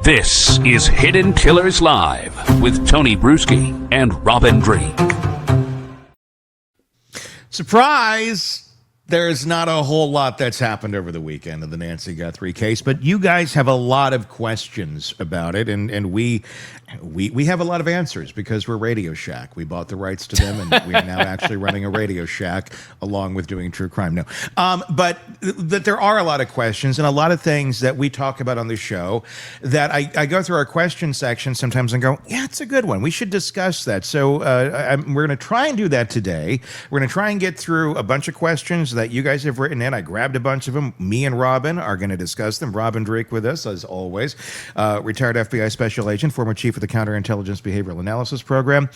This is Hidden Killers Live with Tony Brueski and Robin Dreeke. Surprise! There's not a whole lot that's happened over the weekend in the Nancy Guthrie case, but you guys have a lot of questions about it, and we have a lot of answers because we're Radio Shack. We bought the rights to them, and we are now actually running a Radio Shack along with doing true crime. No, but there are a lot of questions and a lot of things that we talk about on the show that I go through our question section sometimes and go, yeah, it's a good one. We should discuss that. So we're going to try and do that today. We're going to try and get through a bunch of questions that you guys have written in. I grabbed a bunch of them. Me and Robin are going to discuss them. Robin Dreeke with us, as always. Retired FBI special agent, former chief of the Counterintelligence Behavioral Analysis Program.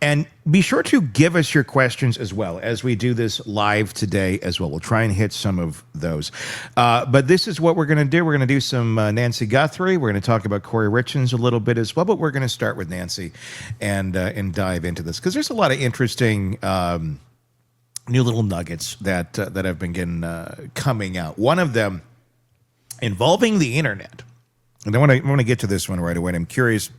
And be sure to give us your questions as well as we do this live today as well. We'll try and hit some of those. But this is what we're going to do. We're going to do some Nancy Guthrie. We're going to talk about Kouri Richins a little bit as well. But we're going to start with Nancy and dive into this because there's a lot of interesting new little nuggets that have been coming out. One of them involving the internet. And I want to get to this one right away. And I'm curious.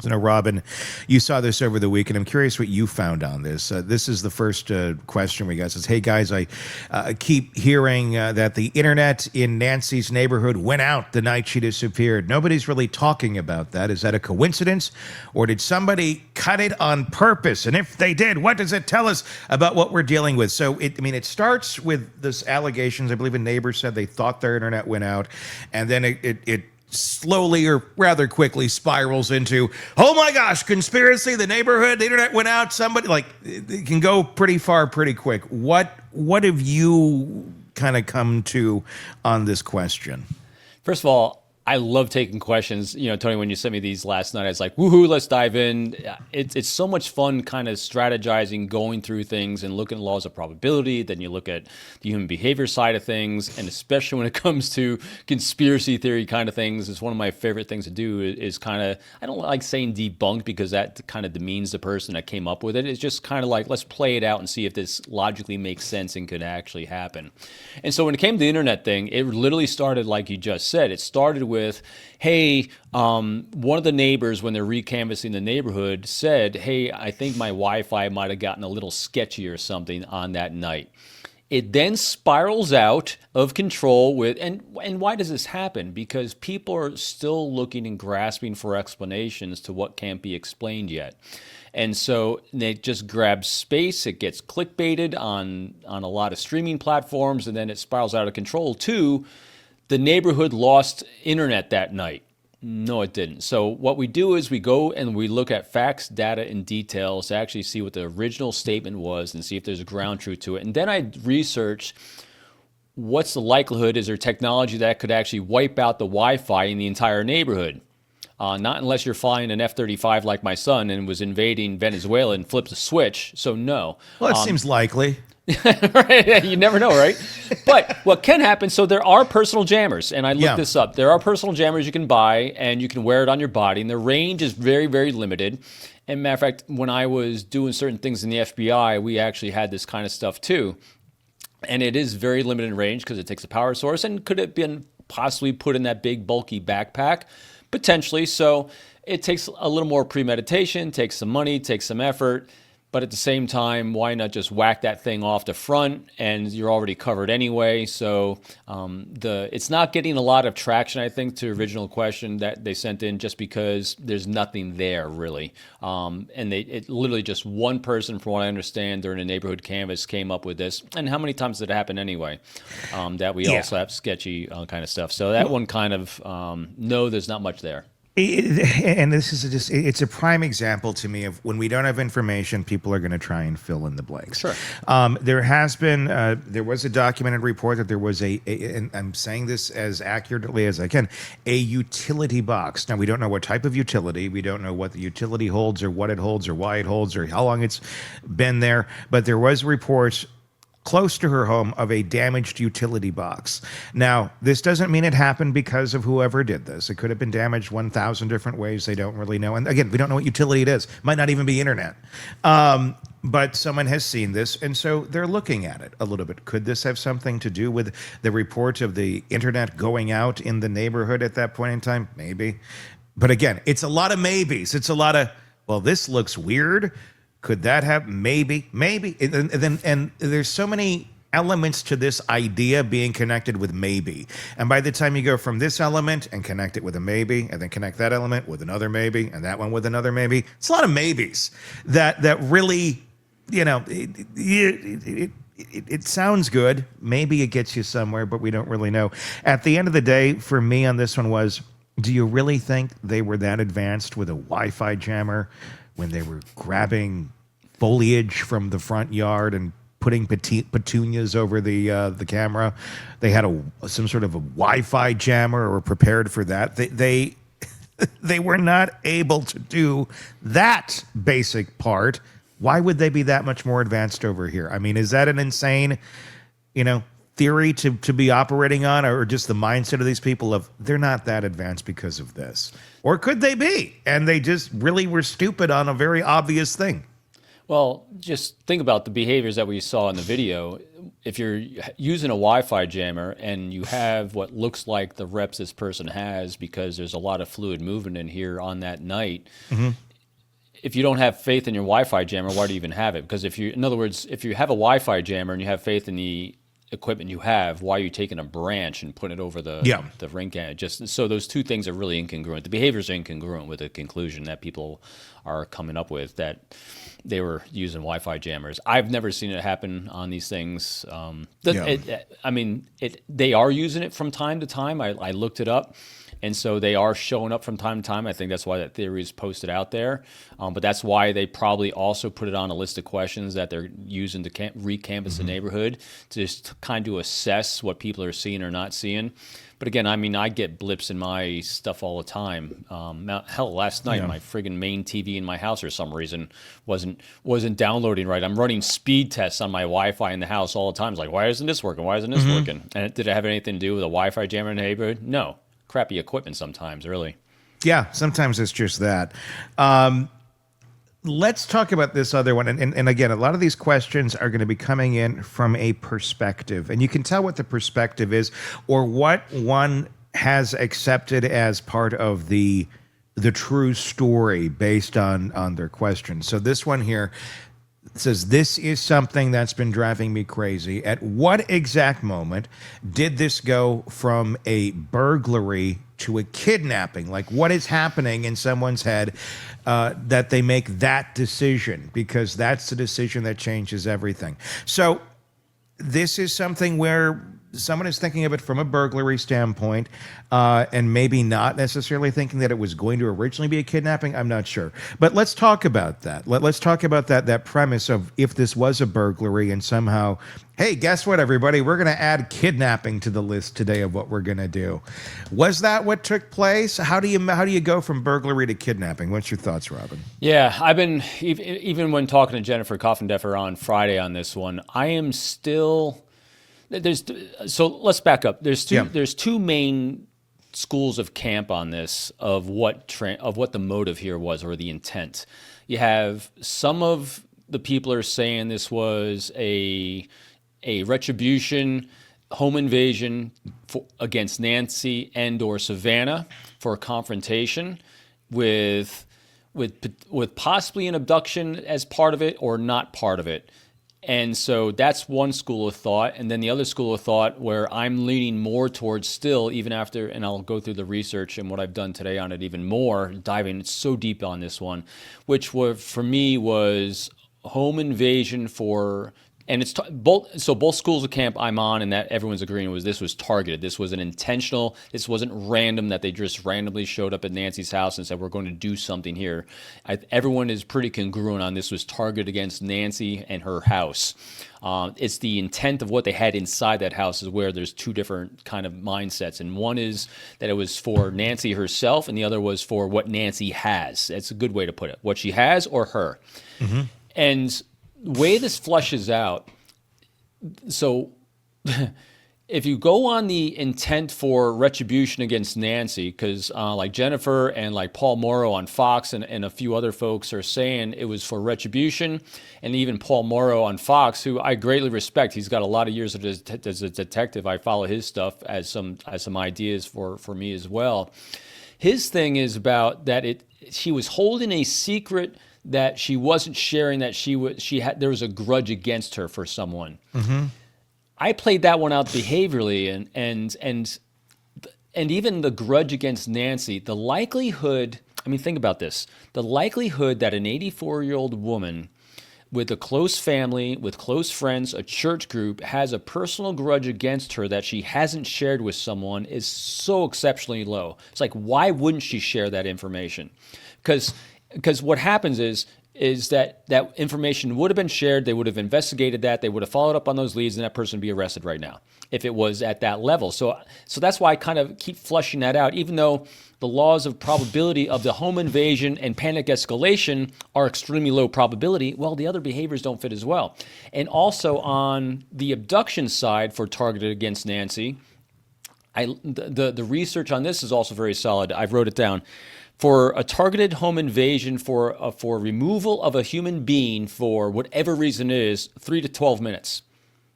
I know, Robin, you saw this over the week, and I'm curious what you found on this. This is the first question we got. It says, hey, guys, I keep hearing that the internet in Nancy's neighborhood went out the night she disappeared. Nobody's really talking about that. Is that a coincidence, or did somebody cut it on purpose? And if they did, what does it tell us about what we're dealing with? So, it starts with this allegations. I believe a neighbor said they thought their internet went out, and then it slowly or rather quickly spirals into, oh my gosh, conspiracy, the neighborhood, the internet went out, somebody, like, it can go pretty far pretty quick. What have you kind of come to on this question? First of all, I love taking questions. You know, Tony, when you sent me these last night, I was like, woohoo, let's dive in. It's so much fun kind of strategizing, going through things and looking at laws of probability. Then you look at the human behavior side of things. And especially when it comes to conspiracy theory kind of things, it's one of my favorite things to do is kind of, I don't like saying debunked because that kind of demeans the person that came up with it. It's just kind of like, let's play it out and see if this logically makes sense and could actually happen. And so when it came to the internet thing, it literally started like you just said. It started with, hey, one of the neighbors, when they're recanvassing the neighborhood, said, hey, I think my Wi-Fi might have gotten a little sketchy or something on that night. It then spirals out of control with, and why does this happen? Because people are still looking and grasping for explanations to what can't be explained yet. And so it just grabs space, it gets clickbaited on a lot of streaming platforms, and then it spirals out of control too. The neighborhood lost internet that night. No, it didn't. So what we do is we go and we look at facts, data, and details to actually see what the original statement was and see if there's a ground truth to it. And then I research what's the likelihood, is there technology that could actually wipe out the Wi-Fi in the entire neighborhood? Not unless you're flying an F-35 like my son and was invading Venezuela and flipped a switch. So no. Well, it seems likely. Right? You never know, right? But what can happen, so there are personal jammers, and I looked this up. There are personal jammers you can buy, and you can wear it on your body, and the range is very, very limited. And matter of fact, when I was doing certain things in the FBI, we actually had this kind of stuff too. And it is very limited in range because it takes a power source. And could it been possibly put in that big, bulky backpack? Potentially. So it takes a little more premeditation, takes some money, takes some effort. But at the same time, why not just whack that thing off the front and you're already covered anyway? So it's not getting a lot of traction, I think, to the original question that they sent in just because there's nothing there really. And it literally just one person, from what I understand, during a neighborhood canvas came up with this. And how many times did it happen anyway? That we also have sketchy kind of stuff. So that one kind of, no, there's not much there. And this is it's a prime example to me of when we don't have information, people are going to try and fill in the blanks. Sure. There was a documented report that there was and I'm saying this as accurately as I can, a utility box. Now, we don't know what type of utility. We don't know what the utility holds or what it holds or why it holds or how long it's been there. But there was reports close to her home of a damaged utility box. Now, this doesn't mean it happened because of whoever did this. It could have been damaged 1,000 different ways. They don't really know. And again, we don't know what utility it is. Might not even be internet. But someone has seen this, and so they're looking at it a little bit. Could this have something to do with the report of the internet going out in the neighborhood at that point in time? Maybe. But again, it's a lot of maybes. It's a lot of, well, this looks weird. Could that have maybe? And there's so many elements to this idea being connected with maybe. And by the time you go from this element and connect it with a maybe, and then connect that element with another maybe, and that one with another maybe, it's a lot of maybes that really, it sounds good. Maybe it gets you somewhere, but we don't really know. At the end of the day, for me on this one was, do you really think they were that advanced with a Wi-Fi jammer when they were grabbing foliage from the front yard and putting petunias over the camera? They had some sort of a Wi-Fi jammer or were prepared for that. They were not able to do that basic part. Why would they be that much more advanced over here? I mean, is that an insane, theory to be operating on, or just the mindset of these people of they're not that advanced because of this? Or could they be? And they just really were stupid on a very obvious thing. Well, just think about the behaviors that we saw in the video. If you're using a Wi-Fi jammer and you have what looks like the reps this person has, because there's a lot of fluid movement in here on that night, if you don't have faith in your Wi-Fi jammer, why do you even have it? Because in other words, if you have a Wi-Fi jammer and you have faith in the equipment you have, why are you taking a branch and putting it over the ring can? Just so those two things are really incongruent. The behaviors are incongruent with the conclusion that people are coming up with, that they were using Wi-Fi jammers. I've never seen it happen on these things. They are using it from time to time. I looked it up. And so they are showing up from time to time. I think that's why that theory is posted out there. But that's why they probably also put it on a list of questions that they're using to recanvass the neighborhood, to just kind of assess what people are seeing or not seeing. But again, I get blips in my stuff all the time. Last night, my friggin' main TV in my house for some reason wasn't downloading right. I'm running speed tests on my Wi-Fi in the house all the time. It's like, why isn't this working? Why isn't this working? And did it have anything to do with a Wi-Fi jammer in the neighborhood? No. Crappy equipment sometimes, really. Yeah, sometimes it's just that. Let's talk about this other one. And again, a lot of these questions are going to be coming in from a perspective. And you can tell what the perspective is, or what one has accepted as part of the true story based on their questions. So this one here says, this is something that's been driving me crazy. At what exact moment did this go from a burglary to a kidnapping? Like, what is happening in someone's head that they make that decision? Because that's the decision that changes everything. So this is something where someone is thinking of it from a burglary standpoint, and maybe not necessarily thinking that it was going to originally be a kidnapping. I'm not sure. But let's talk about that. Let's talk about that premise of, if this was a burglary and somehow, hey, guess what, everybody? We're going to add kidnapping to the list today of what we're going to do. Was that what took place? How do you go from burglary to kidnapping? What's your thoughts, Robin? Yeah, I've been, even when talking to Jennifer Coffindeffer on Friday on this one, I am still... So let's back up. There's two main schools of camp on this, of what the motive here was, or the intent. You have some of the people are saying this was a retribution, home invasion against Nancy and or Savannah for a confrontation with possibly an abduction as part of it or not part of it. And so that's one school of thought. And then the other school of thought, where I'm leaning more towards still, even after, and I'll go through the research and what I've done today on it even more, diving so deep on this one, which for me was home invasion for... And it's both schools of camp I'm on, and that everyone's agreeing this was targeted. This was an intentional. This wasn't random, that they just randomly showed up at Nancy's house and said, we're going to do something here. Everyone is pretty congruent on this was targeted against Nancy and her house. It's the intent of what they had inside that house is where there's two different kind of mindsets. And one is that it was for Nancy herself, and the other was for what Nancy has. That's a good way to put it. What she has or her. Mm-hmm. And the way this flushes out, so if you go on the intent for retribution against Nancy, because like Jennifer and like Paul Morrow on Fox and a few other folks are saying it was for retribution, and even Paul Morrow on Fox, who I greatly respect, he's got a lot of years as a detective. I follow his stuff as some ideas for me as well. His thing is about that she was holding a secret that she wasn't sharing, that there was a grudge against her for someone. I played that one out behaviorally, and even the grudge against Nancy, the likelihood, I mean, think about this. The likelihood that an 84-year-old woman with a close family, with close friends, a church group, has a personal grudge against her that she hasn't shared with someone is so exceptionally low. It's like, why wouldn't she share that information? Because what happens is that information would have been shared, they would have investigated that, they would have followed up on those leads, and that person would be arrested right now if it was at that level. So that's why I kind of keep flushing that out, even though the laws of probability of the home invasion and panic escalation are extremely low probability. Well, the other behaviors don't fit as well. And also on the abduction side for targeted against Nancy, the research on this is also very solid. I've wrote it down. For a targeted home invasion, for removal of a human being for whatever reason it is, 3 to 12 minutes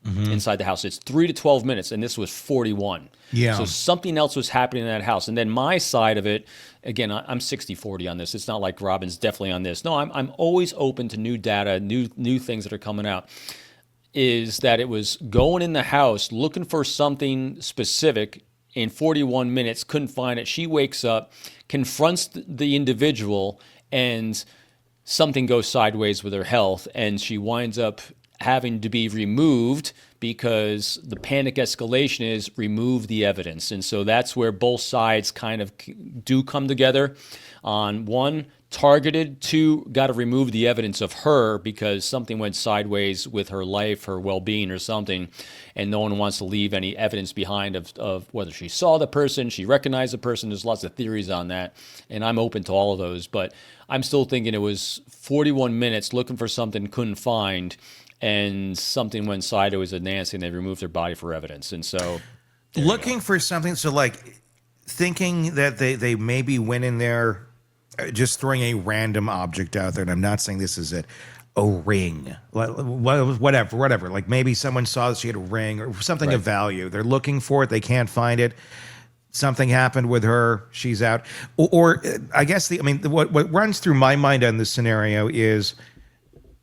inside the house. It's 3 to 12 minutes, and this was 41. Yeah. So something else was happening in that house. And then my side of it, again, I'm 60-40 on this. It's not like Robin's definitely on this. No, I'm always open to new data, new things that are coming out. Is that it was going in the house looking for something specific in 41 minutes, couldn't find it. She wakes up, confronts the individual, and something goes sideways with her health, and she winds up having to be removed because the panic escalation is remove the evidence. And so that's where both sides kind of do come together on one, targeted, two, got to remove the evidence of her because something went sideways with her life, her well-being or something, and no one wants to leave any evidence behind of whether she saw the person, she recognized the person. There's lots of theories on that, and I'm open to all of those, but I'm still thinking it was 41 minutes looking for something, couldn't find, and something went sideways with Nancy, and they removed her body for evidence. And so looking for something, so like thinking that they maybe went in there just throwing a random object out there, and I'm not saying this is it, a ring, whatever. Like maybe someone saw that she had a ring or something of value. They're looking for it, they can't find it. Something happened with her, she's out. Or I guess what runs through my mind on this scenario is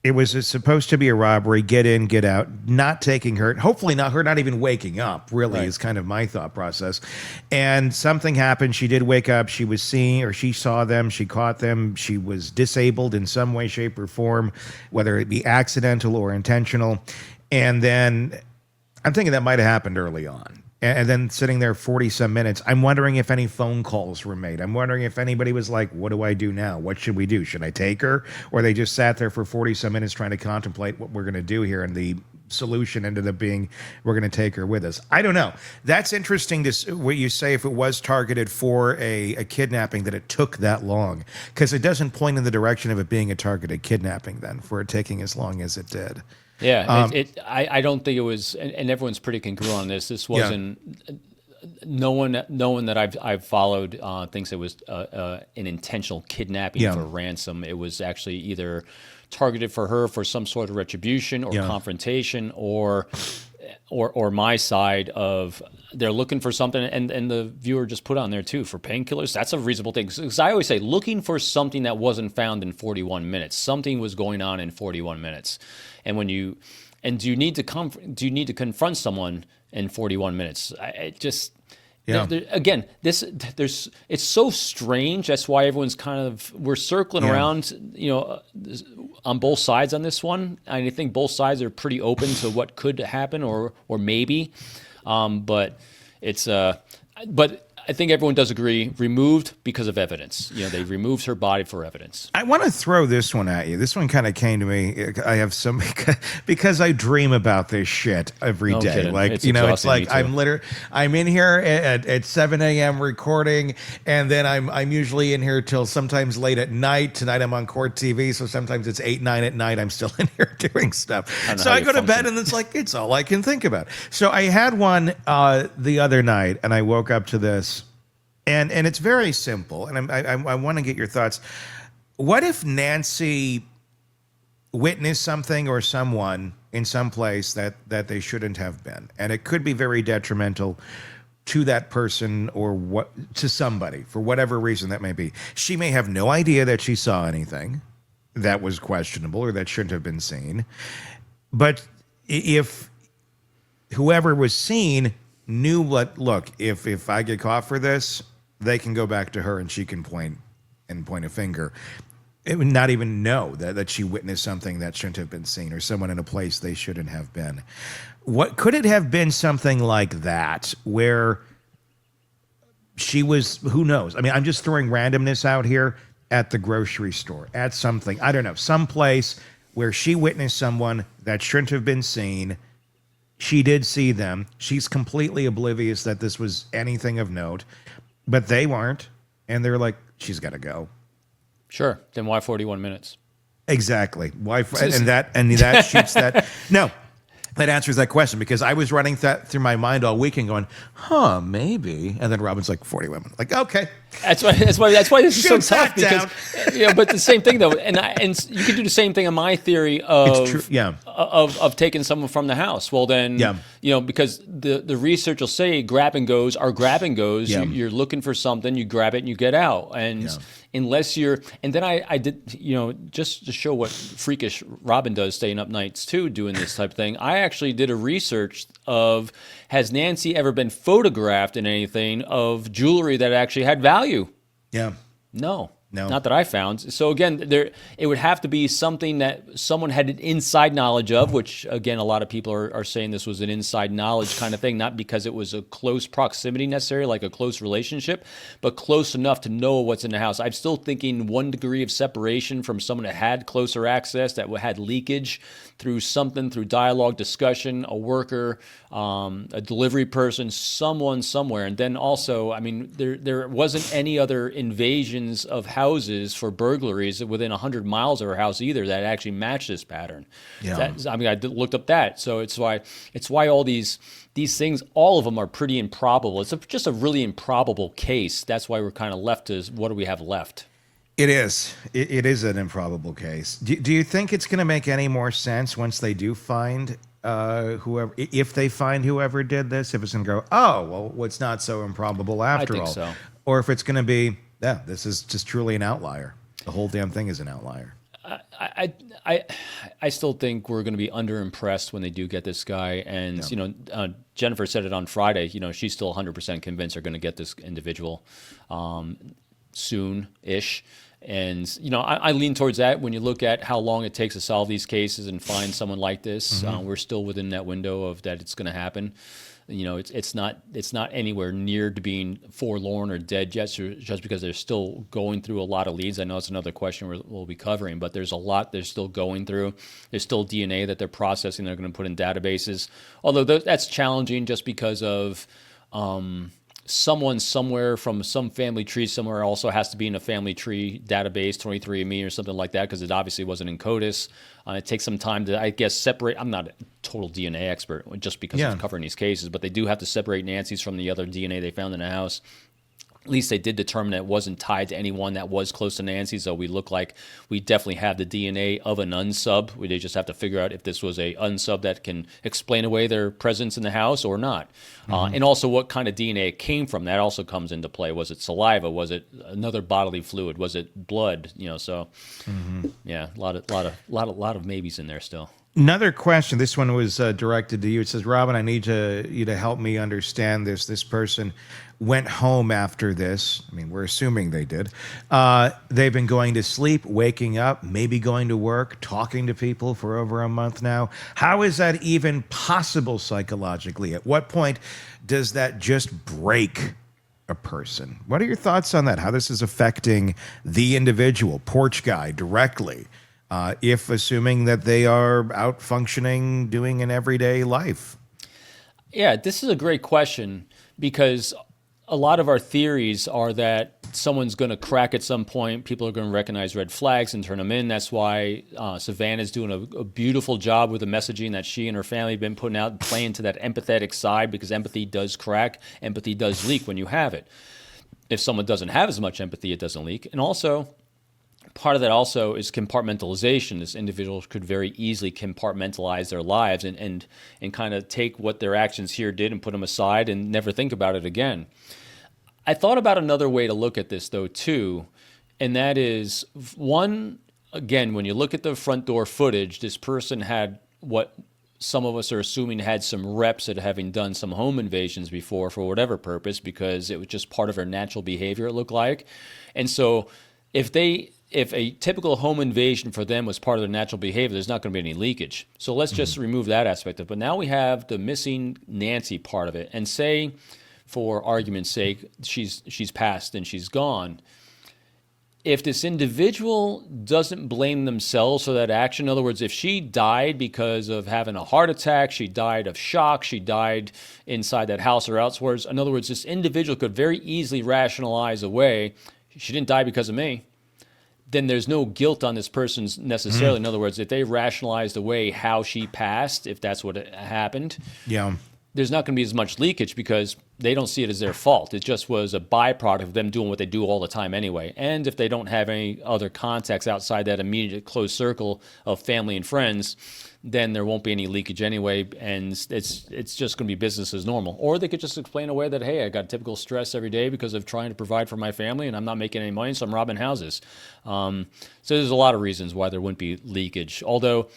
it was supposed to be a robbery, get in, get out, not taking her, hopefully not her, not even waking up, really, is kind of my thought process. And something happened. She did wake up. She was seeing, or she saw them. She caught them. She was disabled in some way, shape, or form, whether it be accidental or intentional. And then I'm thinking that might have happened early on. And then sitting there 40-some minutes, I'm wondering if any phone calls were made. I'm wondering if anybody was like, what do I do now? What should we do? Should I take her? Or they just sat there for 40-some minutes trying to contemplate what we're going to do here, and the solution ended up being we're going to take her with us. I don't know. That's interesting to what you say, if it was targeted for a kidnapping, that it took that long, because it doesn't point in the direction of it being a targeted kidnapping then, for it taking as long as it did. Yeah, I don't think it was, and everyone's pretty congruent on this. This wasn't. No one that I've followed thinks it was an intentional kidnapping for ransom. It was actually either targeted for her for some sort of retribution or confrontation, or my side of they're looking for something, and the viewer just put on there too for painkillers. That's a reasonable thing, because I always say looking for something that wasn't found in 41 minutes. Something was going on in 41 minutes. And do you need to confront someone in 41 minutes? It's so strange. That's why everyone's we're circling around, on both sides on this one. I think both sides are pretty open to what could happen or maybe, but I think everyone does agree, removed because of evidence. They removed her body for evidence. I want to throw this one at you. This one kind of came to me. I have some, because I dream about this shit every day. Kidding. Like, it's like I'm in here at 7 a.m. recording, and then I'm usually in here till sometimes late at night. Tonight I'm on court TV, so sometimes it's 8, 9 at night. I'm still in here doing stuff. So I go to bed, and it's all I can think about. So I had one the other night, and I woke up to this. And it's very simple, and I want to get your thoughts. What if Nancy witnessed something or someone in some place that they shouldn't have been? And it could be very detrimental to that person or what to somebody for whatever reason that may be. She may have no idea that she saw anything that was questionable or that shouldn't have been seen. But if whoever was seen knew what, look, if I get caught for this, they can go back to her and she can point a finger. It would not even know that she witnessed something that shouldn't have been seen or someone in a place they shouldn't have been. What could it have been something like that where she was, who knows? I mean, I'm just throwing randomness out here at the grocery store, at something, I don't know, someplace where she witnessed someone that shouldn't have been seen. She did see them. She's completely oblivious that this was anything of note, but they weren't. And they're like, she's got to go. Sure. Then why 41 minutes? Exactly. Why? And that shoots that. No, that answers that question because I was running that through my mind all weekend going, maybe. And then Robin's like, 40 women. Like, okay. That's why this is so Shoots tough that because, but the same thing though, and you could do the same thing in my theory of of taking someone from the house. Well, then, because the research will say grab and goes are grab and goes. Yeah. You're looking for something, you grab it and you get out. And unless you're, and then I did, just to show what freakish Robin does, staying up nights too, doing this type of thing. I actually did a research of, has Nancy ever been photographed in anything of jewelry that actually had value? Yeah. No, not that I found. So again, it would have to be something that someone had an inside knowledge of, which again, a lot of people are saying this was an inside knowledge kind of thing, not because it was a close proximity necessarily, like a close relationship, but close enough to know what's in the house. I'm still thinking 1 degree of separation from someone that had closer access, that had leakage through something, through dialogue, discussion, a worker, a delivery person, someone somewhere. And then also, I mean, there wasn't any other invasions of houses for burglaries within 100 miles of her house either that actually matched this pattern. Yeah. I looked up that. So it's why all these things, all of them are pretty improbable. It's just a really improbable case. That's why we're kind of left to what do we have left? It is. It is an improbable case. Do you think it's going to make any more sense once they do find whoever, if they find whoever did this, if it's going to go, well, it's not so improbable after all. I think so. Or if it's going to be, this is just truly an outlier. The whole damn thing is an outlier. I still think we're going to be underimpressed when they do get this guy. And, Jennifer said it on Friday, she's still 100% convinced they're going to get this individual soon-ish. And, I lean towards that. When you look at how long it takes to solve these cases and find someone like this, we're still within that window of that it's going to happen. It's not anywhere near to being forlorn or dead yet, just because they're still going through a lot of leads. I know it's another question we'll be covering, but there's a lot they're still going through. There's still DNA that they're processing. They're going to put in databases, although that's challenging just because of someone somewhere from some family tree somewhere also has to be in a family tree database, 23andMe or something like that, because it obviously wasn't in CODIS. It takes some time to, I guess, separate. I'm not a total DNA expert just because I'm covering these cases, but they do have to separate Nancy's from the other DNA they found in the house. At least they did determine that it wasn't tied to anyone that was close to Nancy, so we look like we definitely have the DNA of an unsub. They just have to figure out if this was a unsub that can explain away their presence in the house or not. And also what kind of DNA it came from. That also comes into play. Was it saliva? Was it another bodily fluid? Was it blood? A lot of maybes in there still. Another question. This one was directed to you. It says, Robin, I need you to help me understand this. This person went home after this. I mean, we're assuming they did. They've been going to sleep, waking up, maybe going to work, talking to people for over a month now. How is that even possible psychologically? At what point does that just break a person? What are your thoughts on that? How this is affecting the individual, porch guy, directly? If assuming that they are out functioning, doing an everyday life? Yeah, this is a great question because a lot of our theories are that someone's going to crack at some point. People are going to recognize red flags and turn them in. That's why Savannah's doing a beautiful job with the messaging that she and her family have been putting out, playing to that empathetic side, because empathy does crack. Empathy does leak when you have it. If someone doesn't have as much empathy, it doesn't leak. And also, part of that also is compartmentalization. This individual could very easily compartmentalize their lives and kind of take what their actions here did and put them aside and never think about it again. I thought about another way to look at this, though, too, and that is, one, again, when you look at the front door footage, this person had what some of us are assuming had some reps at having done some home invasions before for whatever purpose, because it was just part of their natural behavior, it looked like. And so if a typical home invasion for them was part of their natural behavior, there's not going to be any leakage. So let's just remove that aspect of it. But now we have the missing Nancy part of it. And say, for argument's sake, she's passed and she's gone. If this individual doesn't blame themselves for that action, in other words, if she died because of having a heart attack, she died of shock, she died inside that house or elsewhere, in other words, this individual could very easily rationalize away, she didn't die because of me, then there's no guilt on this person's necessarily. In other words, if they rationalized away how she passed, if that's what happened, there's not going to be as much leakage because they don't see it as their fault. It just was a byproduct of them doing what they do all the time anyway. And if they don't have any other contacts outside that immediate close circle of family and friends, then there won't be any leakage anyway, and it's just going to be business as normal. Or they could just explain away that, hey, I got typical stress every day because of trying to provide for my family, and I'm not making any money, so I'm robbing houses. So there's a lot of reasons why there wouldn't be leakage. Although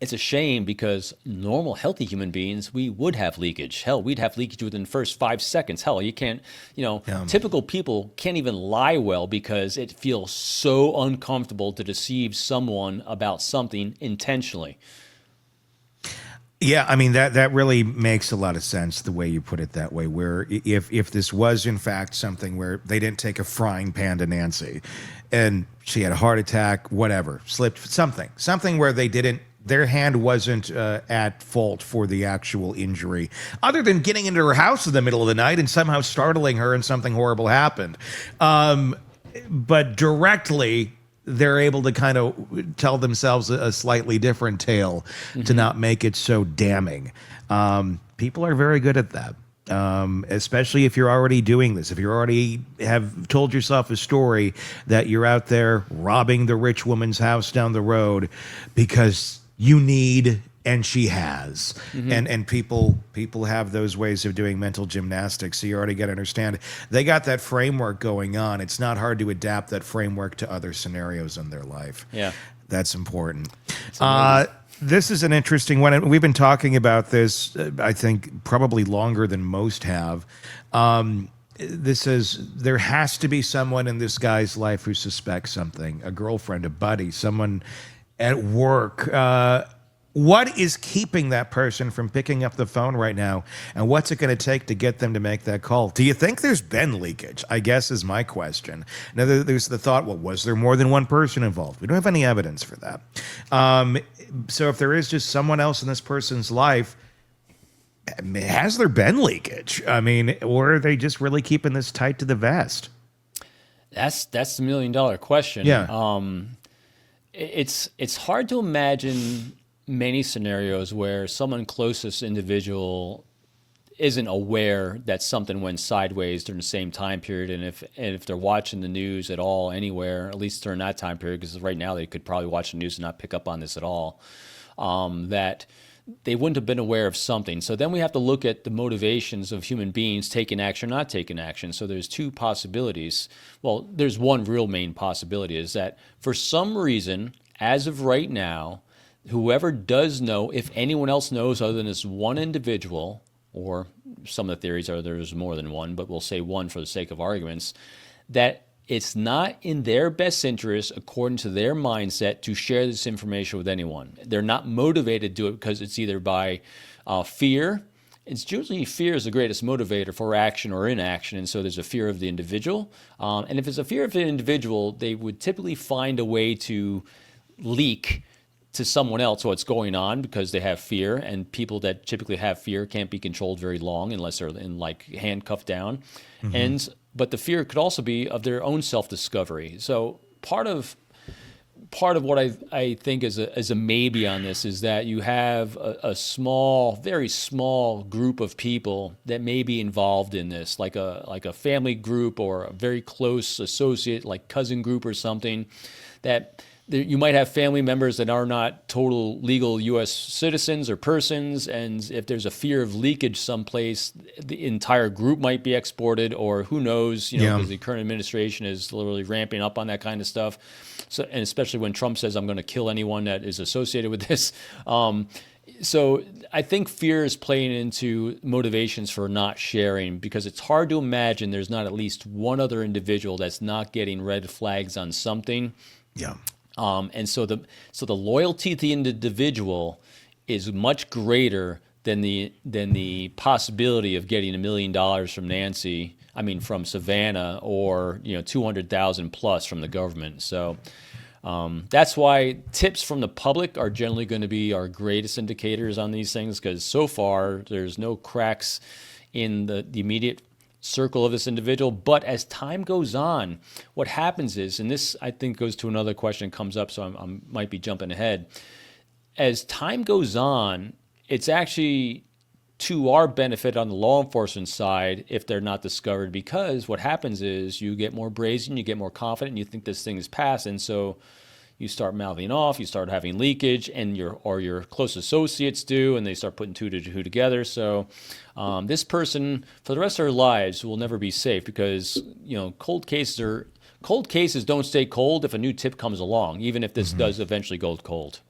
it's a shame because normal, healthy human beings, we would have leakage. Hell, we'd have leakage within the first 5 seconds. Hell, you can't, typical people can't even lie well because it feels so uncomfortable to deceive someone about something intentionally. Yeah, I mean, that really makes a lot of sense the way you put it that way, where if this was in fact something where they didn't take a frying pan to Nancy and she had a heart attack, whatever, slipped, something where their hand wasn't at fault for the actual injury, other than getting into her house in the middle of the night and somehow startling her and something horrible happened. But directly, they're able to kind of tell themselves a slightly different tale to not make it so damning. People are very good at that. Especially if you're already doing this, if you already have told yourself a story that you're out there robbing the rich woman's house down the road because you need, and she has. And people have those ways of doing mental gymnastics, so you already got to understand they got that framework going on. It's not hard to adapt that framework to other scenarios in their life. Yeah, that's important. This is an interesting one. We've been talking about this, I think, probably longer than most have. This is, there has to be someone in this guy's life who suspects something, a girlfriend, a buddy, someone at work. What is keeping that person from picking up the phone right now? And what's it going to take to get them to make that call? Do you think there's been leakage? I guess is my question. Now, there's the thought, well, was there more than one person involved? We don't have any evidence for that. So if there is just someone else in this person's life, has there been leakage? I mean, or are they just really keeping this tight to the vest? That's the $1 million question. Yeah. It's hard to imagine many scenarios where someone closest individual isn't aware that something went sideways during the same time period, and if they're watching the news at all anywhere, at least during that time period, because right now they could probably watch the news and not pick up on this at all, that they wouldn't have been aware of something. So then we have to look at the motivations of human beings taking action or not taking action. So there's two possibilities. Well, there's one real main possibility, is that for some reason, as of right now, whoever does know, if anyone else knows other than this one individual, or some of the theories are there's more than one, but we'll say one for the sake of arguments, that it's not in their best interest, according to their mindset, to share this information with anyone. They're not motivated to do it because it's either by fear. It's usually fear is the greatest motivator for action or inaction, and so there's a fear of the individual. And if it's a fear of the individual, they would typically find a way to leak to someone else what's going on because they have fear, and people that typically have fear can't be controlled very long unless they're handcuffed down. But the fear could also be of their own self-discovery. So part of part of what I think is a maybe on this is that you have a small, very small group of people that may be involved in this, like a family group or a very close associate, like cousin group or something, that you might have family members that are not total legal U.S. citizens or persons, and if there's a fear of leakage someplace, the entire group might be exported, or who knows, because the current administration is literally ramping up on that kind of stuff. So, and especially when Trump says, I'm going to kill anyone that is associated with this. So I think fear is playing into motivations for not sharing, because it's hard to imagine there's not at least one other individual that's not getting red flags on something. Yeah. And so the loyalty to the individual is much greater than the possibility of getting $1 million from Nancy. I mean, from Savannah, or 200,000 plus from the government. So that's why tips from the public are generally going to be our greatest indicators on these things, because so far there's no cracks in the immediate circle of this individual. But as time goes on, what happens is, and this I think goes to another question that comes up, so I might be jumping ahead. As time goes on, it's actually to our benefit on the law enforcement side if they're not discovered, because what happens is you get more brazen, you get more confident, and you think this thing is past, and so you start mouthing off, you start having leakage, and your close associates do, and they start putting two to two together. So this person, for the rest of their lives, will never be safe, because cold cases don't stay cold if a new tip comes along, even if this does eventually go cold.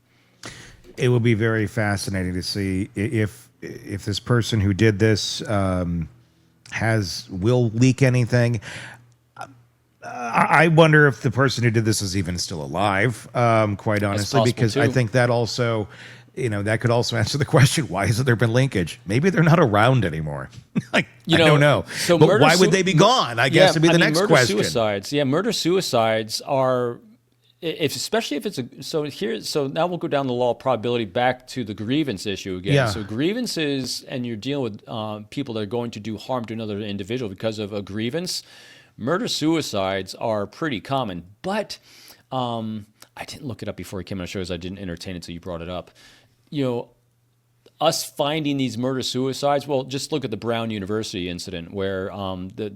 It will be very fascinating to see if this person who did this will leak anything. I wonder if the person who did this is even still alive, quite honestly, because I think that also, that could also answer the question, why hasn't there been linkage? Maybe they're not around anymore. I don't know. So but why would they be gone? I guess would be the next question. Murder-suicides are, especially if it's so now we'll go down the law of probability back to the grievance issue again. Yeah. So grievances, and you're dealing with people that are going to do harm to another individual because of a grievance. Murder-suicides are pretty common, but I didn't look it up before he came on the show, because I didn't entertain it until you brought it up. Us finding these murder-suicides, well, just look at the Brown University incident where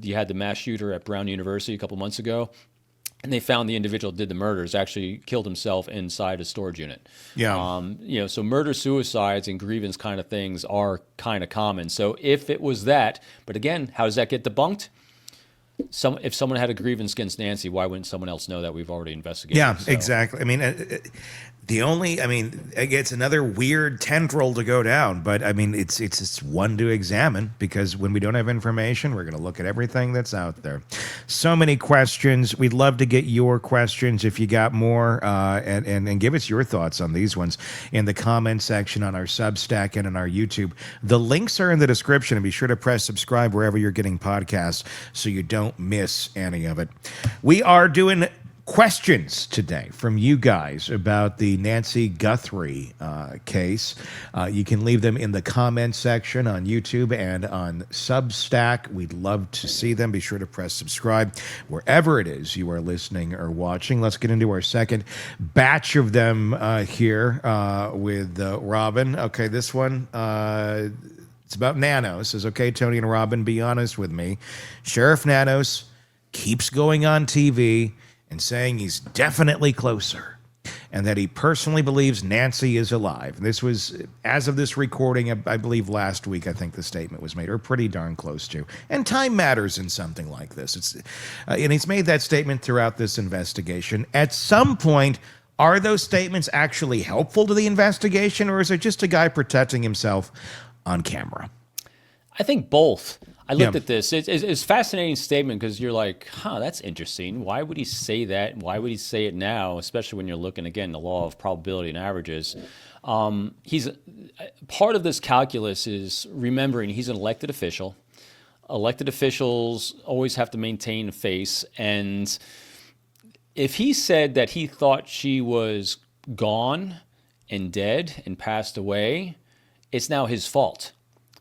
you had the mass shooter at Brown University a couple months ago, and they found the individual that did the murders actually killed himself inside a storage unit. Yeah. So murder-suicides and grievance kind of things are kind of common. So if it was that, but again, how does that get debunked? If someone had a grievance against Nancy, why wouldn't someone else know that we've already investigated? Yeah, exactly. I mean, it's another weird tendril to go down, but I mean, it's one to examine, because when we don't have information, we're going to look at everything that's out there. So many questions. We'd love to get your questions if you got more, and give us your thoughts on these ones in the comment section on our Substack and on our YouTube. The links are in the description, and be sure to press subscribe wherever you're getting podcasts so you don't miss any of it. We are doing questions today from you guys about the Nancy Guthrie case. You can leave them in the comment section on YouTube and on Substack. We'd love to see them. Be sure to press subscribe wherever it is you are listening or watching. Let's get into our second batch of them here with Robin. Okay, this one, it's about Nanos. It says, okay, Tony and Robin, be honest with me. Sheriff Nanos keeps going on TV and saying he's definitely closer, and that he personally believes Nancy is alive. This was, as of this recording, I believe last week, I think the statement was made, or pretty darn close to. And time matters in something like this. And he's made that statement throughout this investigation. At some point, are those statements actually helpful to the investigation, or is it just a guy protecting himself on camera? I think both. I looked at this. It's a fascinating statement, because you're like, that's interesting. Why would he say that? Why would he say it now, especially when you're looking, again, the law of probability and averages? He's part of this calculus is remembering he's an elected official. Elected officials always have to maintain a face. And if he said that he thought she was gone and dead and passed away, it's now his fault.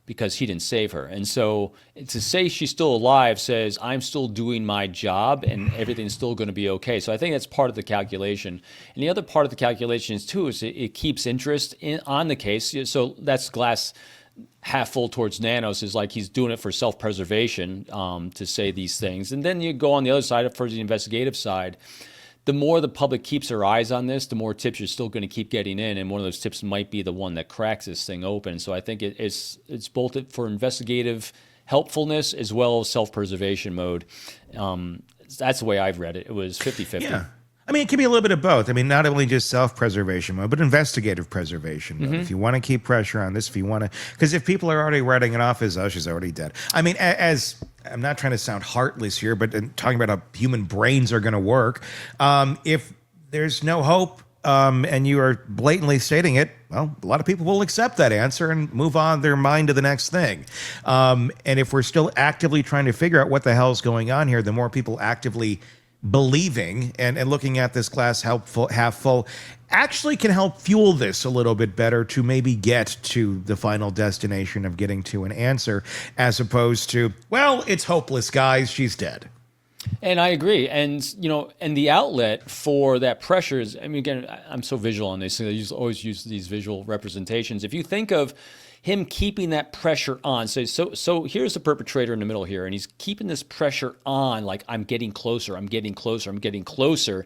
because he didn't save her. And so to say she's still alive says, I'm still doing my job and everything's still going to be okay. So I think that's part of the calculation. And the other part of the calculation is too, is it keeps interest on the case. So that's glass half full towards Nanos, is like he's doing it for self-preservation to say these things. And then you go on the other side for the investigative side. The more the public keeps their eyes on this, the more tips you're still going to keep getting in, and one of those tips might be the one that cracks this thing open. So I think it's both for investigative helpfulness as well as self-preservation mode. That's the way I've read it. It was 50-50. Yeah. I mean, it can be a little bit of both. I mean, not only just self-preservation mode, but investigative preservation mode. If you want to keep pressure on this, if you want to, because if people are already writing it off as, oh, she's already dead. I mean, as I'm not trying to sound heartless here, but talking about how human brains are going to work. If there's no hope and you are blatantly stating it, well, a lot of people will accept that answer and move on their mind to the next thing. And if we're still actively trying to figure out what the hell's going on here, the more people actively believing and looking at this glass half full actually can help fuel this a little bit better to maybe get to the final destination of getting to an answer, as opposed to, well, it's hopeless, guys, she's dead. And I agree. And, and the outlet for that pressure is, I mean, again, I'm so visual on this, so I always use these visual representations. If you think of him keeping that pressure on, so here's the perpetrator in the middle here, and he's keeping this pressure on, like, I'm getting closer, I'm getting closer, I'm getting closer.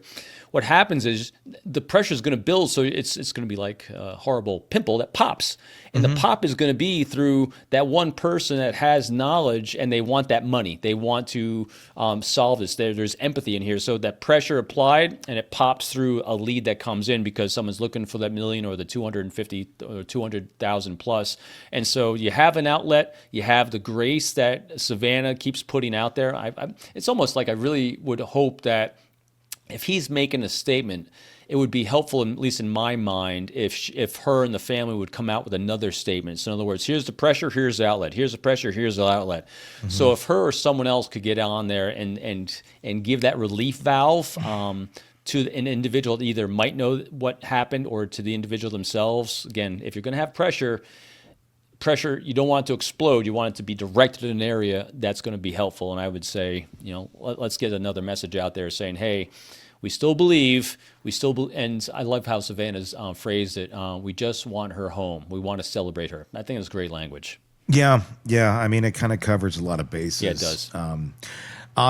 What happens is the pressure is going to build, so it's going to be like a horrible pimple that pops. And the pop is going to be through that one person that has knowledge, and they want that money. They want to solve this. There's empathy in here. So that pressure applied, and it pops through a lead that comes in because someone's looking for that million or the 250 or 200,000 plus. And so you have an outlet. You have the grace that Savannah keeps putting out there. It's almost like I really would hope that if he's making a statement, it would be helpful, at least in my mind, if her and the family would come out with another statement. So in other words, here's the pressure, here's the outlet. Here's the pressure, here's the outlet. So if her or someone else could get on there and give that relief valve to an individual that either might know what happened or to the individual themselves. Again, if you're going to have pressure, you don't want it to explode. You want it to be directed in an area that's going to be helpful. And I would say, let's get another message out there saying, hey, we still believe, and I love how Savannah's phrased it. We just want her home. We want to celebrate her. I think it's great language. Yeah. I mean, it kind of covers a lot of bases. Yeah, it does.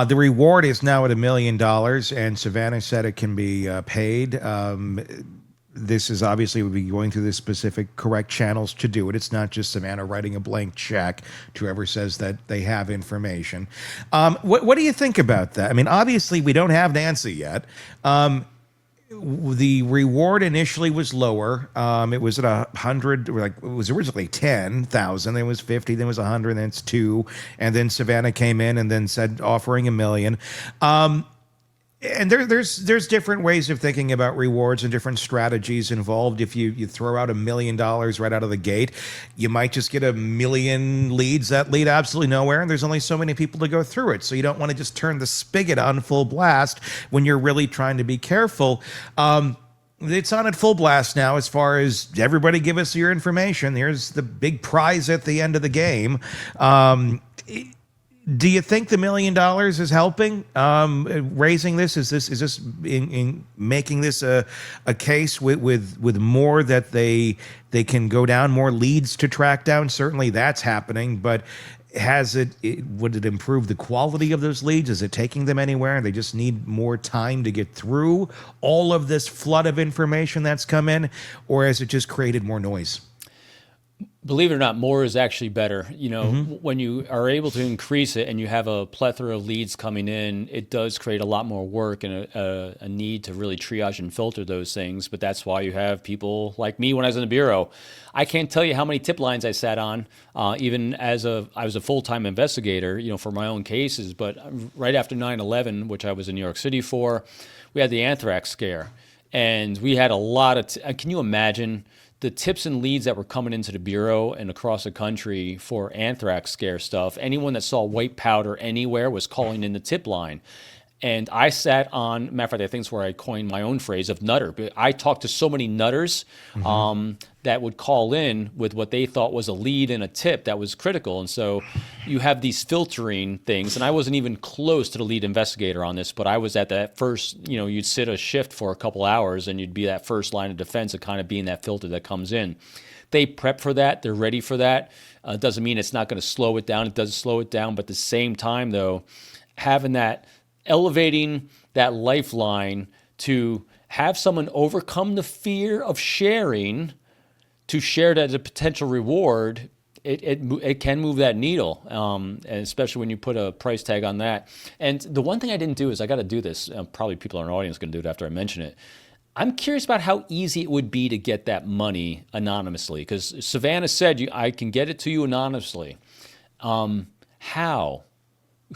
The reward is now at $1 million, and Savannah said it can be paid. This is obviously we'll be going through the specific correct channels to do it. It's not just Savannah writing a blank check to whoever says that they have information. What do you think about that? I mean, obviously we don't have Nancy yet. The reward initially was lower. It was at 100, like it was originally 10,000. Then it was 50. Then it was 100. Then it's 2. And then Savannah came in and then said offering $1 million. And there's different ways of thinking about rewards and different strategies involved. If you throw out $1 million right out of the gate, you might just get 1 million leads that lead absolutely nowhere, and there's only so many people to go through it. So you don't want to just turn the spigot on full blast when you're really trying to be careful. It's on at full blast now as far as everybody give us your information. Here's the big prize at the end of the game. Do you think the $1 million is helping raising this? Is this in making this a case with more that they can go down, more leads to track down? Certainly that's happening, but would it improve the quality of those leads? Is it taking them anywhere? They just need more time to get through all of this flood of information that's come in, or has it just created more noise? Believe it or not, more is actually better. When you are able to increase it and you have a plethora of leads coming in, it does create a lot more work and a need to really triage and filter those things. But that's why you have people like me when I was in the bureau. I can't tell you how many tip lines I sat on, even I was a full-time investigator, for my own cases. But right after 9/11, which I was in New York City for, we had the anthrax scare. And we had a lot of, can you imagine the tips and leads that were coming into the Bureau and across the country for anthrax scare stuff? Anyone that saw white powder anywhere was calling in the tip line. And I sat on, matter of fact, I think it's where I coined my own phrase of nutter. But I talked to so many nutters that would call in with what they thought was a lead and a tip that was critical. And so you have these filtering things. And I wasn't even close to the lead investigator on this, but I was at that first, you'd sit a shift for a couple hours and you'd be that first line of defense of kind of being that filter that comes in. They prep for that. They're ready for that. Doesn't mean it's not going to slow it down. It doesn't slow it down. But at the same time, though, having that, elevating that lifeline to have someone overcome the fear of sharing, to share that as a potential reward, it can move that needle, and especially when you put a price tag on that. And the one thing I didn't do is I got to do this. Probably people in our audience are going to do it after I mention it. I'm curious about how easy it would be to get that money anonymously, because Savannah said I can get it to you anonymously. How?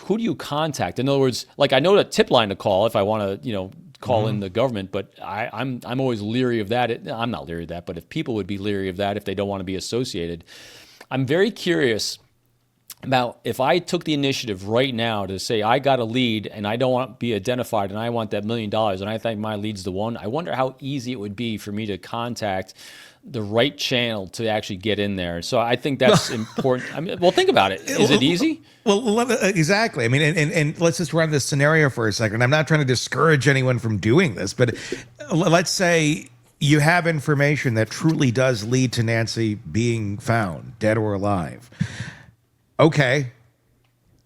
Who do you contact? In other words, like I know the tip line to call if I want to, call in the government, but I'm always leery of that. I'm not leery of that, but if people would be leery of that if they don't want to be associated. I'm very curious about if I took the initiative right now to say I got a lead and I don't want to be identified and I want that $1 million and I think my lead's the one. I wonder how easy it would be for me to contact the right channel to actually get in there. So I think that's important. I mean, well, think about it. Is it easy? Well, exactly. I mean, and let's just run this scenario for a second. I'm not trying to discourage anyone from doing this, but let's say you have information that truly does lead to Nancy being found, dead or alive. Okay.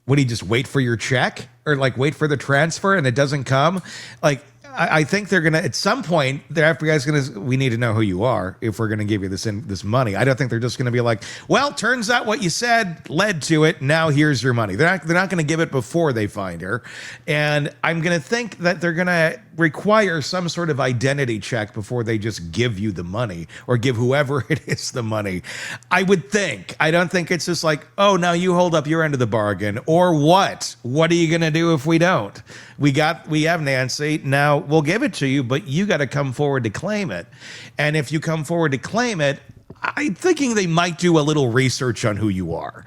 Would he just wait for your check or like wait for the transfer and it doesn't come? Like, I think they're gonna at some point. The FBI's gonna. We need to know who you are if we're gonna give you this money. I don't think they're just gonna be like, well, turns out what you said led to it. Now here's your money. They're not gonna give it before they find her. And I'm gonna think that they're gonna require some sort of identity check before they just give you the money or give whoever it is the money. I would think. I don't think it's just like, oh, now you hold up your end of the bargain or what? What are you gonna do if we don't? We have Nancy. Now we'll give it to you, but you got to come forward to claim it. And if you come forward to claim it, I'm thinking they might do a little research on who you are.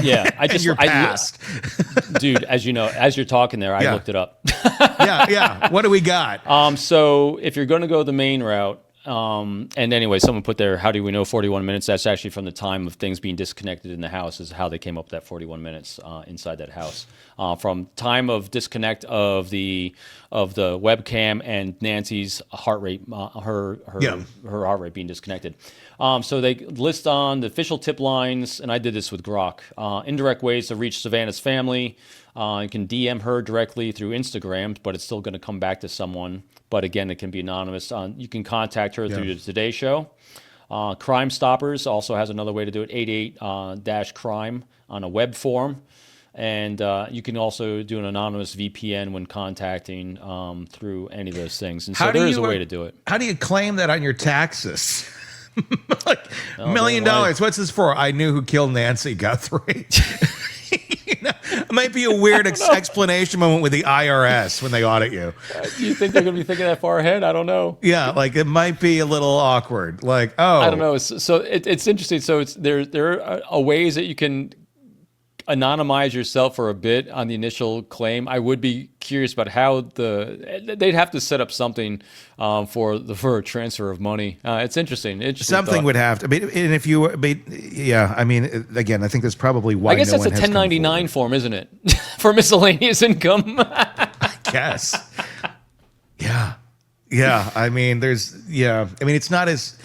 Yeah, your past. Dude, as you know, as you're talking there, I looked it up. Yeah. What do we got? So if you're going to go the main route, and anyway, someone put there, how do we know 41 minutes? That's actually from the time of things being disconnected in the house is how they came up with that 41 minutes inside that house. From time of disconnect of the webcam and Nancy's heart rate, her heart rate being disconnected. So they list on the official tip lines, and I did this with Grok, indirect ways to reach Savannah's family. You can DM her directly through Instagram, but it's still going to come back to someone. But again, it can be anonymous. You can contact her through the Today Show. Crime Stoppers also has another way to do it, 88-crime on a web form. And you can also do an anonymous VPN when contacting through any of those things. And so there is a way to do it. How do you claim that on your taxes? Like $1 million. What's this for? I knew who killed Nancy Guthrie. It might be a weird explanation moment with the IRS when they audit you. Do you think they're going to be thinking that far ahead? I don't know. Yeah, like it might be a little awkward. Like, oh, I don't know. So it's interesting. So there are ways that you can anonymize yourself for a bit on the initial claim. I would be curious about how they'd have to set up something for a transfer of money. It's interesting. Something would have to. I mean, and if you, I mean, again, I think that's probably why. I guess that's a 1099 form, isn't it, for miscellaneous income? I guess. Yeah. I mean, it's not as.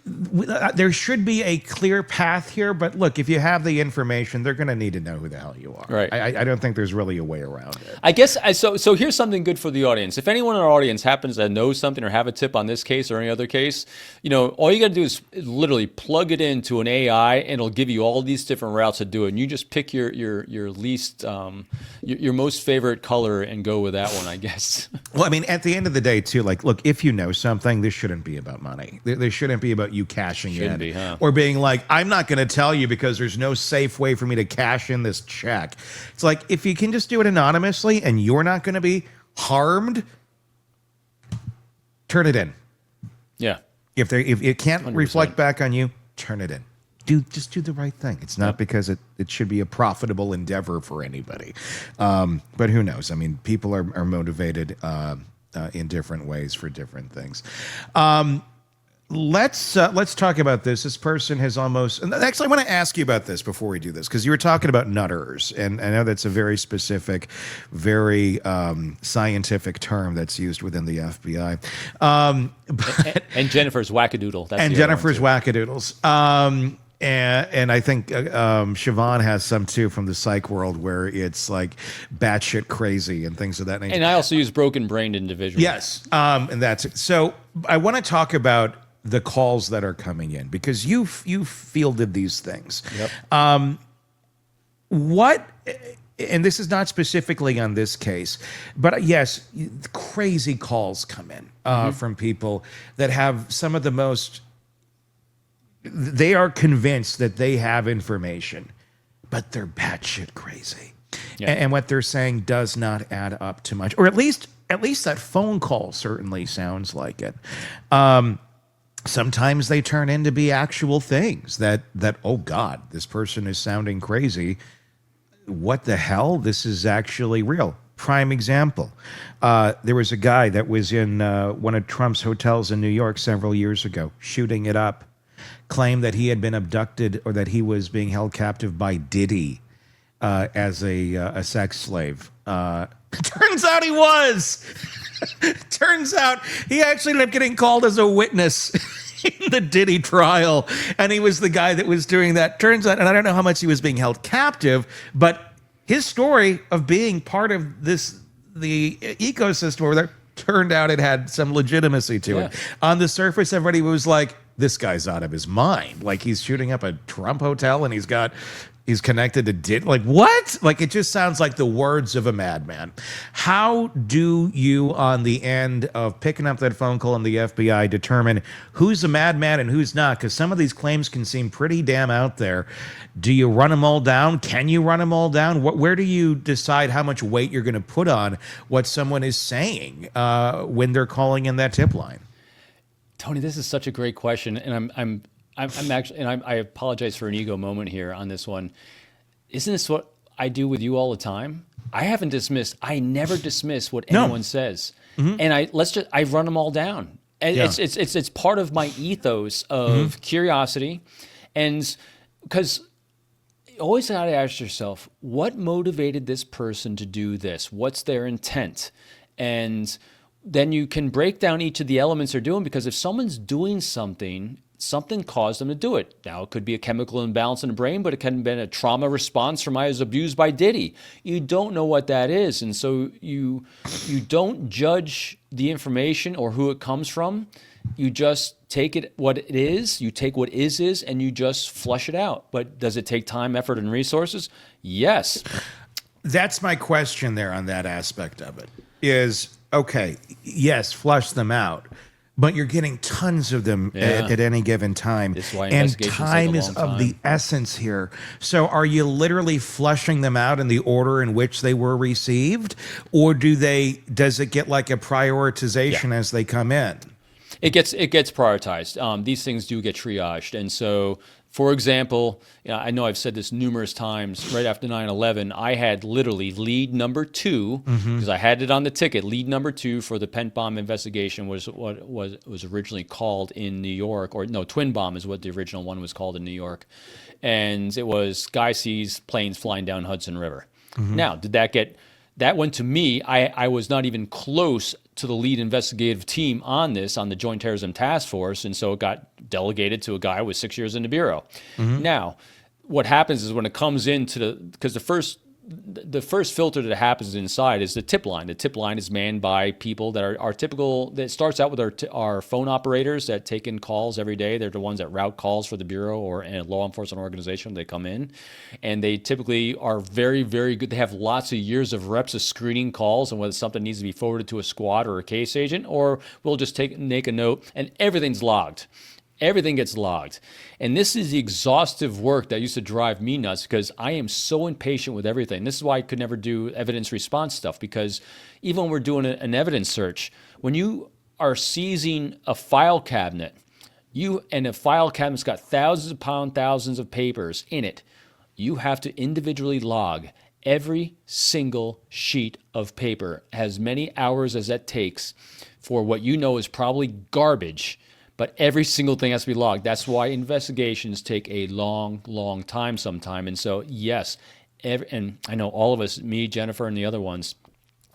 There should be a clear path here, but look, if you have the information, they're going to need to know who the hell you are. Right. I don't think there's really a way around it. I guess so here's something good for the audience. If anyone in our audience happens to know something or have a tip on this case or any other case, all you got to do is literally plug it into an AI and it'll give you all these different routes to do it. And you just pick your least your most favorite color and go with that one, I guess. Well, I mean, at the end of the day, too, like, look, if you know something, this shouldn't be about money. This shouldn't be about you cashing in or being like, I'm not going to tell you because there's no safe way for me to cash in this check. It's like, if you can just do it anonymously and you're not going to be harmed, turn it in. Yeah. If it can't 100%. reflect back on you, turn it in. just do the right thing. It's not because it should be a profitable endeavor for anybody. But who knows? I mean, people are motivated in different ways for different things. Let's talk about this. This person has almost. And actually, I want to ask you about this before we do this, because you were talking about nutters, and I know that's a very specific, very scientific term that's used within the FBI. And Jennifer's wackadoodle. That's and the other one, Jennifer's too. wackadoodles. And I think Siobhan has some too from the psych world where it's like batshit crazy and things of that nature. And I also use broken-brained individuals. Yes, and that's it. So I want to talk about the calls that are coming in, because you fielded these things. Yep. What, and this is not specifically on this case, but yes, crazy calls come in from people that have some of the most. They are convinced that they have information, but they're batshit crazy. Yeah. And what they're saying does not add up to much, or at least that phone call certainly sounds like it. Sometimes they turn into be actual things that, oh God, this person is sounding crazy. What the hell? This is actually real. Prime example. There was a guy that was in one of Trump's hotels in New York several years ago, shooting it up, claimed that he had been abducted or that he was being held captive by Diddy as a sex slave. Turns out he was. Turns out he actually ended up getting called as a witness in the Diddy trial, and he was the guy that was doing that. Turns out, and I don't know how much he was being held captive, but his story of being part of the ecosystem over there, turned out it had some legitimacy to it. On the surface, everybody was like, this guy's out of his mind. Like, he's shooting up a Trump hotel and he's connected to Diddy. Like, what? Like, it just sounds like the words of a madman. How do you, on the end of picking up that phone call in the FBI, determine who's a madman and who's not? Because some of these claims can seem pretty damn out there. Do you run them all down? Can you run them all down? Where do you decide how much weight you're going to put on what someone is saying when they're calling in that tip line? Tony, this is such a great question, and I'm actually, and I apologize for an ego moment here on this one. Isn't this what I do with you all the time? I never dismiss what anyone says, and I run them all down. And it's part of my ethos of curiosity, and because you always got to ask yourself, what motivated this person to do this? What's their intent? And then you can break down each of the elements they're doing, because if someone's doing something caused them to do it. Now, it could be a chemical imbalance in the brain, but it can have been a trauma response from I was abused by Diddy. You don't know what that is. And so you don't judge the information or who it comes from. You just take it what it is. You take what is, and you just flush it out. But does it take time, effort, and resources? Yes. That's my question there on that aspect of it is, okay, yes, flush them out, but you're getting tons of them at any given time. And time is of the essence here. So are you literally flushing them out in the order in which they were received? Or does it get like a prioritization as they come in? It gets prioritized. These things do get triaged. And so, for example, I know I've said this numerous times, right after 9/11, I had literally lead number 2, because I had it on the ticket. Lead number 2 for the Pent bomb investigation was what was originally called in New York, or no, Twin bomb is what the original one was called in New York. And it was guy sees planes flying down Hudson River. Now, that went to me. I was not even close to the lead investigative team on the Joint Terrorism Task Force, and so it got delegated to a guy who was 6 years in the Bureau. Now, what happens is when it comes into because the first filter that happens inside is the tip line. The tip line is manned by people that are typical. That starts out with our phone operators that take in calls every day. They're the ones that route calls for the Bureau or a law enforcement organization. They come in, and they typically are very, very good. They have lots of years of reps of screening calls and whether something needs to be forwarded to a squad or a case agent, or we'll just make a note, and everything's logged. Everything gets logged. And this is the exhaustive work that used to drive me nuts, because I am so impatient with everything. This is why I could never do evidence response stuff, because even when we're doing an evidence search, when you are seizing a file cabinet, And a file cabinet's got thousands of papers in it. You have to individually log every single sheet of paper, as many hours as that takes for what you know is probably garbage, but every single thing has to be logged. That's why investigations take a long time sometime. And so, yes, and I know all of us, me, Jennifer, and the other ones,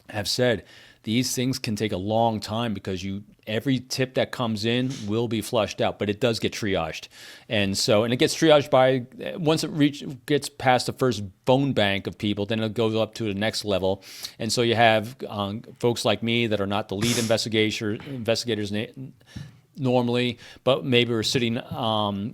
have said these things can take a long time because every tip that comes in will be flushed out, but it does get triaged. And it gets triaged once it gets past the first phone bank of people, then it goes up to the next level. And so you have folks like me that are not the lead investigators normally, but maybe we're sitting,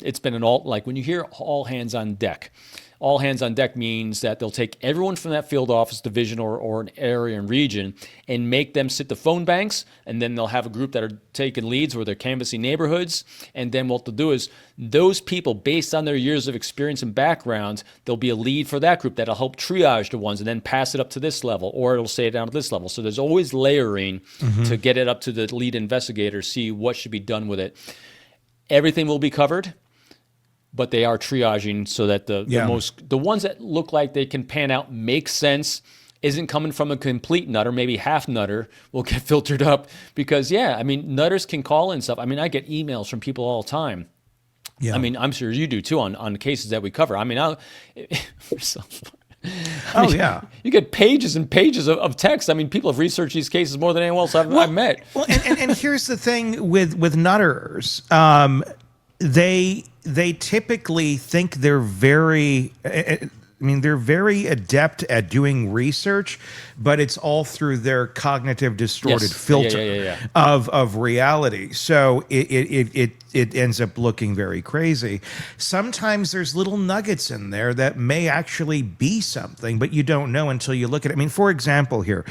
it's been like when you hear all hands on deck. All hands on deck means that they'll take everyone from that field office division or an area and region and make them sit the phone banks, and then they'll have a group that are taking leads where they're canvassing neighborhoods. And then what they'll do is those people, based on their years of experience and background, there'll be a lead for that group that'll help triage the ones and then pass it up to this level, or it'll stay down to this level. So there's always layering to get it up to the lead investigator, see what should be done with it. Everything will be covered, but they are triaging so that the ones that look like they can pan out, make sense, isn't coming from a complete nutter, maybe half nutter, will get filtered up because, nutters can call in stuff. I get emails from people all the time. Yeah. I'm sure you do too on the cases that we cover. You get pages and pages of text. People have researched these cases more than anyone else I've met. Well, and here's the thing with nutterers. They typically think they're very adept at doing research, but it's all through their cognitive distorted filter of reality. So it ends up looking very crazy. Sometimes there's little nuggets in there that may actually be something, but you don't know until you look at it. For example here,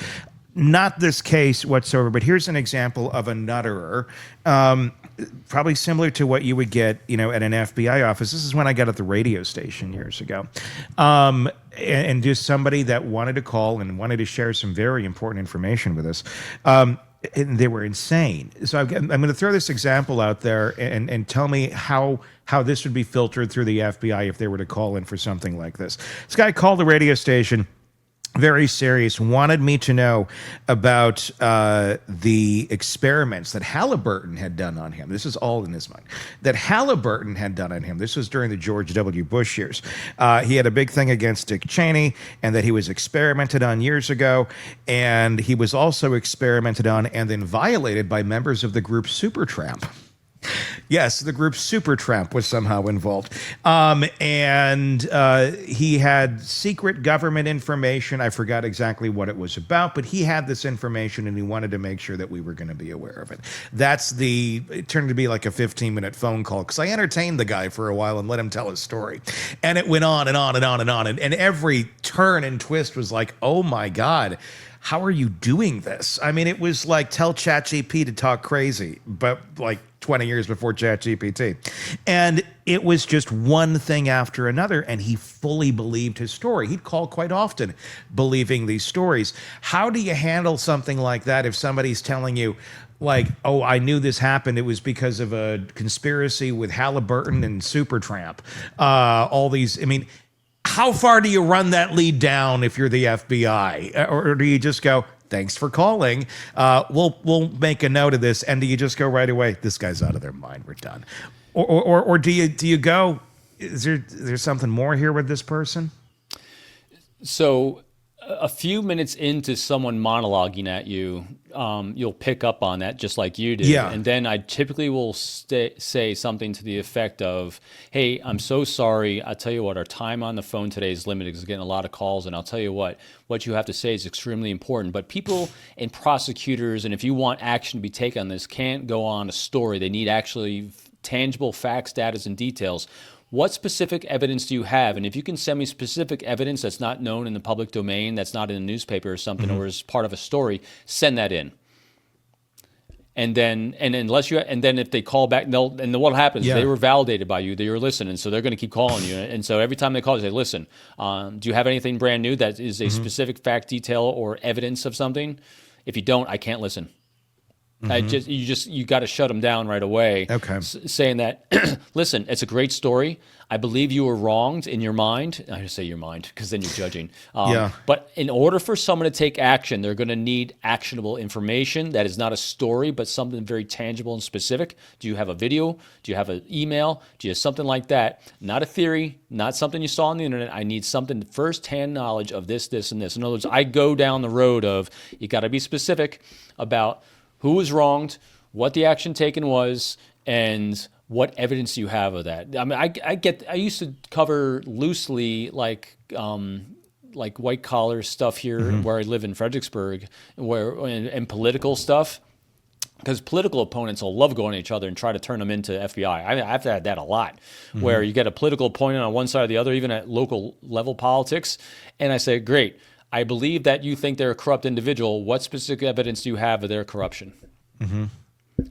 not this case whatsoever, but here's an example of a nutterer. Probably similar to what you would get, at an FBI office. This is when I got at the radio station years ago. And just somebody that wanted to call and wanted to share some very important information with us. And they were insane. So I'm going to throw this example out there and tell me how this would be filtered through the FBI if they were to call in for something like this. This guy called the radio station, very serious, wanted me to know about the experiments that Halliburton had done on him. This is all in his mind. That Halliburton had done on him. This was during the George W. Bush years. He had a big thing against Dick Cheney, and that he was experimented on years ago, and he was also experimented on and then violated by members of the group Supertramp. Yes, the group Supertramp was somehow involved. And he had secret government information. I forgot exactly what it was about, but he had this information and he wanted to make sure that we were going to be aware of it. It turned to be like a 15-minute phone call because I entertained the guy for a while and let him tell his story. And it went on and on and on and on. And every turn and twist was like, oh my God, how are you doing this? It was like tell ChatGPT to talk crazy, but like 20 years before ChatGPT. And it was just one thing after another, and he fully believed his story. He'd call quite often believing these stories. How do you handle something like that if somebody's telling you, like, oh, I knew this happened, it was because of a conspiracy with Halliburton and Supertramp? All these, how far do you run that lead down if you're the FBI? Or do you just go, thanks for calling, we'll make a note of this, and do you just go right away, this guy's out of their mind, we're done? Or do you go, is there something more here with this person? So a few minutes into someone monologuing at you, you'll pick up on that just like you did. Yeah. And then I typically will say something to the effect of, hey, I'm so sorry. I'll tell you what, our time on the phone today is limited because we're getting a lot of calls. And I'll tell you what you have to say is extremely important. But people and prosecutors, and if you want action to be taken on this, can't go on a story. They need actually tangible facts, data, and details. What specific evidence do you have? And if you can send me specific evidence that's not known in the public domain, that's not in a newspaper or something, or is part of a story, send that in. And then if they call back, and what happens? They were validated by you, that you're listening, so they're going to keep calling you. And so every time they call, they say, listen, do you have anything brand new that is a specific fact, detail, or evidence of something? If you don't, I can't listen. You got to shut them down right away. Okay. Saying that, listen, it's a great story. I believe you were wronged in your mind. I just say your mind because then you're judging. But in order for someone to take action, they're going to need actionable information that is not a story, but something very tangible and specific. Do you have a video? Do you have an email? Do you have something like that? Not a theory, not something you saw on the internet. I need something firsthand knowledge of this, this, and this. In other words, I go down the road of you got to be specific about who was wronged, what the action taken was, and what evidence you have of that. I mean, I used to cover loosely like white collar stuff here where I live in Fredericksburg, and political stuff, because political opponents will love going at each other and try to turn them into FBI. I've had that a lot, where you get a political opponent on one side or the other, even at local level politics, and I say, great, I believe that you think they're a corrupt individual. What specific evidence do you have of their corruption?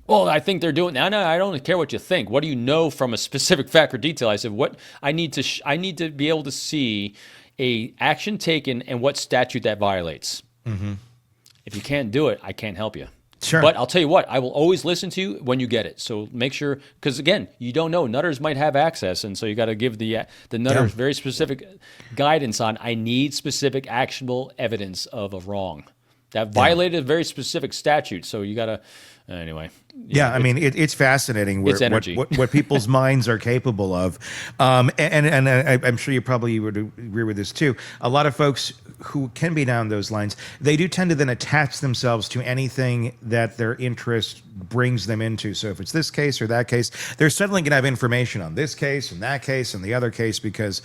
Well, I think they're doing that. No, I don't care what you think. What do you know from a specific fact or detail? I said, what I need to be able to see a action taken and what statute that violates. If you can't do it, I can't help you. Sure. But I'll tell you what, I will always listen to you when you get it. So make sure, because again, you don't know. Nutters might have access, and so you got to give the nutters very specific guidance on, I need specific actionable evidence of a wrong. That violated a very specific statute, so you got to, anyway. Yeah, I mean, it's fascinating what people's minds are capable of. And I'm sure you probably would agree with this too. A lot of folks who can be down those lines, they do tend to then attach themselves to anything that their interest brings them into. So if it's this case or that case, they're suddenly going to have information on this case and that case and the other case, because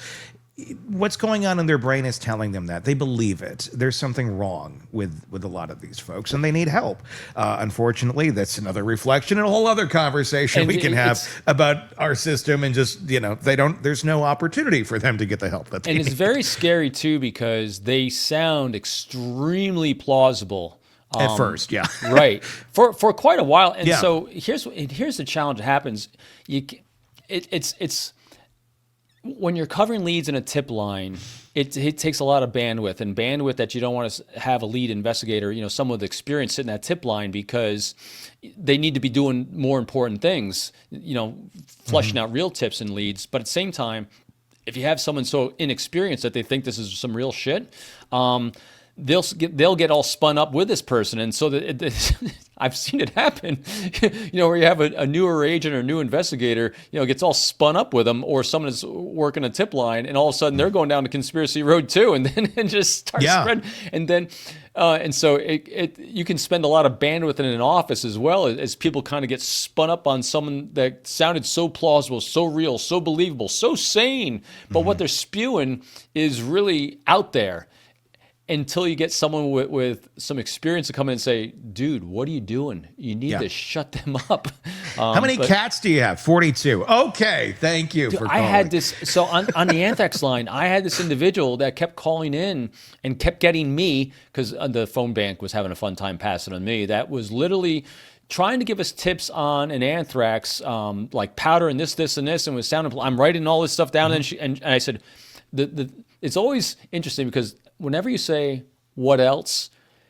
what's going on in their brain is telling them that. They believe it. There's something wrong with a lot of these folks, and they need help. Unfortunately, that's another reflection and a whole other conversation we can have about our system, and just, there's no opportunity for them to get the help that they need. And it's very scary, too, because they sound extremely plausible. At first, yeah. Right. For quite a while. And so here's the challenge that happens. It's when you're covering leads in a tip line, it takes a lot of bandwidth, and bandwidth that you don't want to have a lead investigator, someone with experience sitting that tip line, because they need to be doing more important things, flushing out real tips and leads. But at the same time, if you have someone so inexperienced that they think this is some real shit, they'll get all spun up with this person, and so I've seen it happen. Where you have a newer agent or new investigator, gets all spun up with them, or someone is working a tip line, and all of a sudden they're going down the conspiracy road too, and then it just starts spreading, and then and so you can spend a lot of bandwidth in an office as well as people kind of get spun up on someone that sounded so plausible, so real, so believable, so sane, but what they're spewing is really out there. Until you get someone with some experience to come in and say, dude, what are you doing? You need to shut them up. How many cats do you have? 42. Okay, thank you for calling. I had this, so on the Anthrax line, I had this individual that kept calling in and kept getting me, because the phone bank was having a fun time passing on me, that was literally trying to give us tips on an anthrax, like powder and this, and this, and was sounding, I'm writing all this stuff down, and I said, it's always interesting, because whenever you say, what else?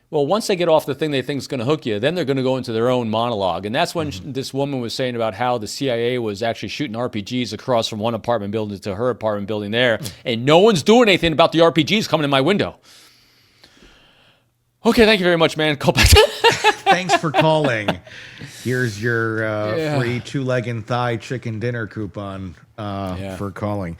Well, once they get off the thing they think is going to hook you, then they're going to go into their own monologue. And that's when this woman was saying about how the CIA was actually shooting RPGs across from one apartment building to her apartment building there, and no one's doing anything about the RPGs coming in my window. Okay, thank you very much, man. Call back. Thanks for calling. Here's your free two-leg and thigh chicken dinner coupon for calling.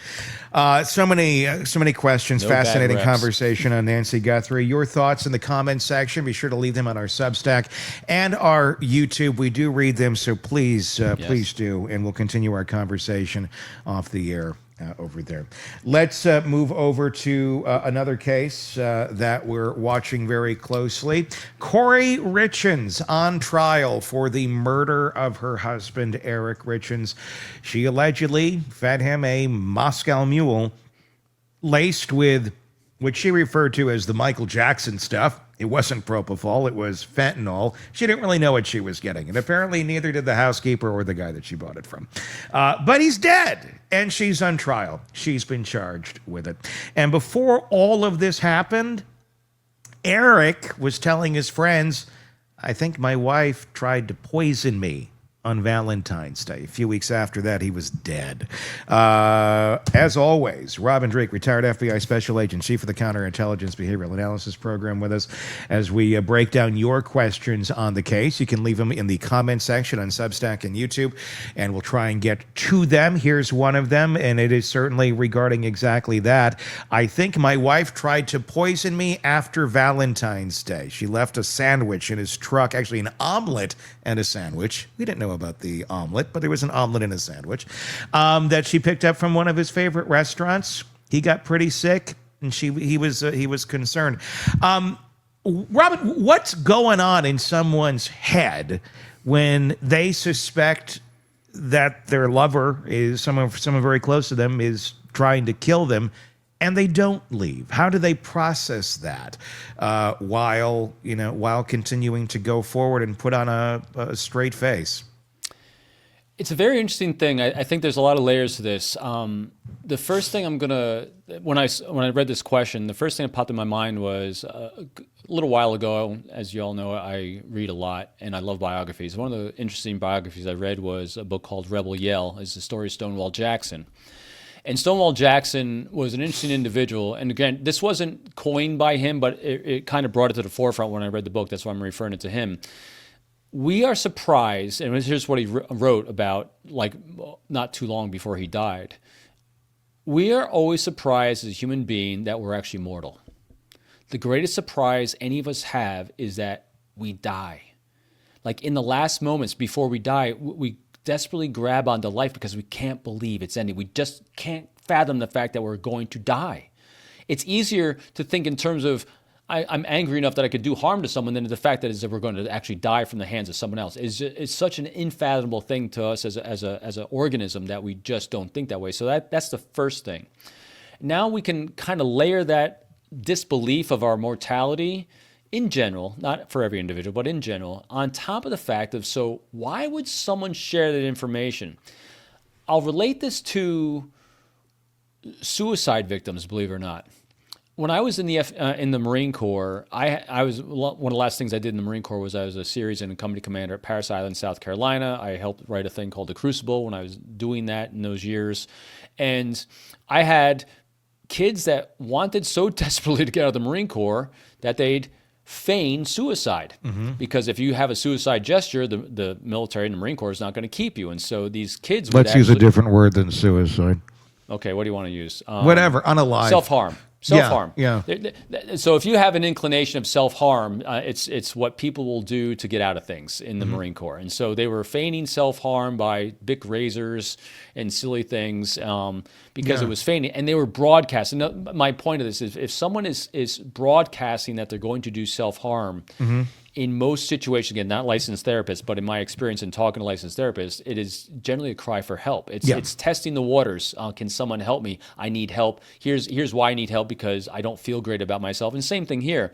So many questions. No, fascinating conversation on Nancy Guthrie. Your thoughts in the comments section. Be sure to leave them on our Substack and our YouTube. We do read them, so please do, and we'll continue our conversation off the air. Over there. Let's move over to another case that we're watching very closely. Kouri Richins on trial for the murder of her husband, Eric Richins. She allegedly fed him a Moscow Mule laced with what she referred to as the Michael Jackson stuff. It wasn't propofol, it was fentanyl. She didn't really know what she was getting, and apparently neither did the housekeeper or the guy that she bought it from. But he's dead, and she's on trial. She's been charged with it. And before all of this happened, Eric was telling his friends, I think my wife tried to poison me on Valentine's Day. A few weeks after that, he was dead. As always, Robin Dreeke, retired FBI Special Agent, Chief of the Counterintelligence Behavioral Analysis Program, with us as we break down your questions on the case. You can leave them in the comment section on Substack and YouTube, and we'll try and get to them. Here's one of them, and it is certainly regarding exactly that. I think my wife tried to poison me after Valentine's Day. She left a sandwich in his truck, actually an omelet and a sandwich. We didn't know about the omelet, but there was an omelet in a sandwich that she picked up from one of his favorite restaurants. He got pretty sick, and he was concerned. Robin, what's going on in someone's head when they suspect that their lover is someone very close to them is trying to kill them, and they don't leave? How do they process that while continuing to go forward and put on a straight face? It's a very interesting thing. I think there's a lot of layers to this. The first thing when I read this question, the first thing that popped in my mind was a little while ago. As you all know, I read a lot and I love biographies. One of the interesting biographies I read was a book called Rebel Yell. It's the story of Stonewall Jackson. And Stonewall Jackson was an interesting individual. And again, this wasn't coined by him, but it kind of brought it to the forefront when I read the book. That's why I'm referring it to him. We are surprised, and here's what he wrote about not too long before he died. We are always surprised as a human being that we're actually mortal. The greatest surprise any of us have is that we die. Like in the last moments before we die, we desperately grab onto life because we can't believe it's ending. We just can't fathom the fact that we're going to die. It's easier to think in terms of, I'm angry enough that I could do harm to someone than the fact that we're going to actually die from the hands of someone else. It's such an unfathomable thing to us as an organism that we just don't think that way. So that's the first thing. Now we can kind of layer that disbelief of our mortality in general, not for every individual, but in general, on top of the fact of, so why would someone share that information? I'll relate this to suicide victims, believe it or not. When I was in the Marine Corps, I was one of the last things I did in the Marine Corps was I was a series and a company commander at Parris Island, South Carolina. I helped write a thing called The Crucible when I was doing that in those years. And I had kids that wanted so desperately to get out of the Marine Corps that they'd feign suicide. Mm-hmm. Because if you have a suicide gesture, the military and the Marine Corps is not going to keep you. And so these kids would Let's use a different word than suicide. Okay, what do you want to use? Whatever, unalive. Self-harm. Self-harm. Yeah. So if you have an inclination of self-harm, it's what people will do to get out of things in the Marine Corps. And so they were feigning self-harm by Bic razors and silly things because it was feigning. And they were broadcasting. My point of this is if someone is broadcasting that they're going to do self-harm, in most situations, again, not licensed therapists, but in my experience in talking to licensed therapists, it is generally a cry for help. It's testing the waters. Can someone help me? I need help. Here's why I need help, because I don't feel great about myself. And same thing here.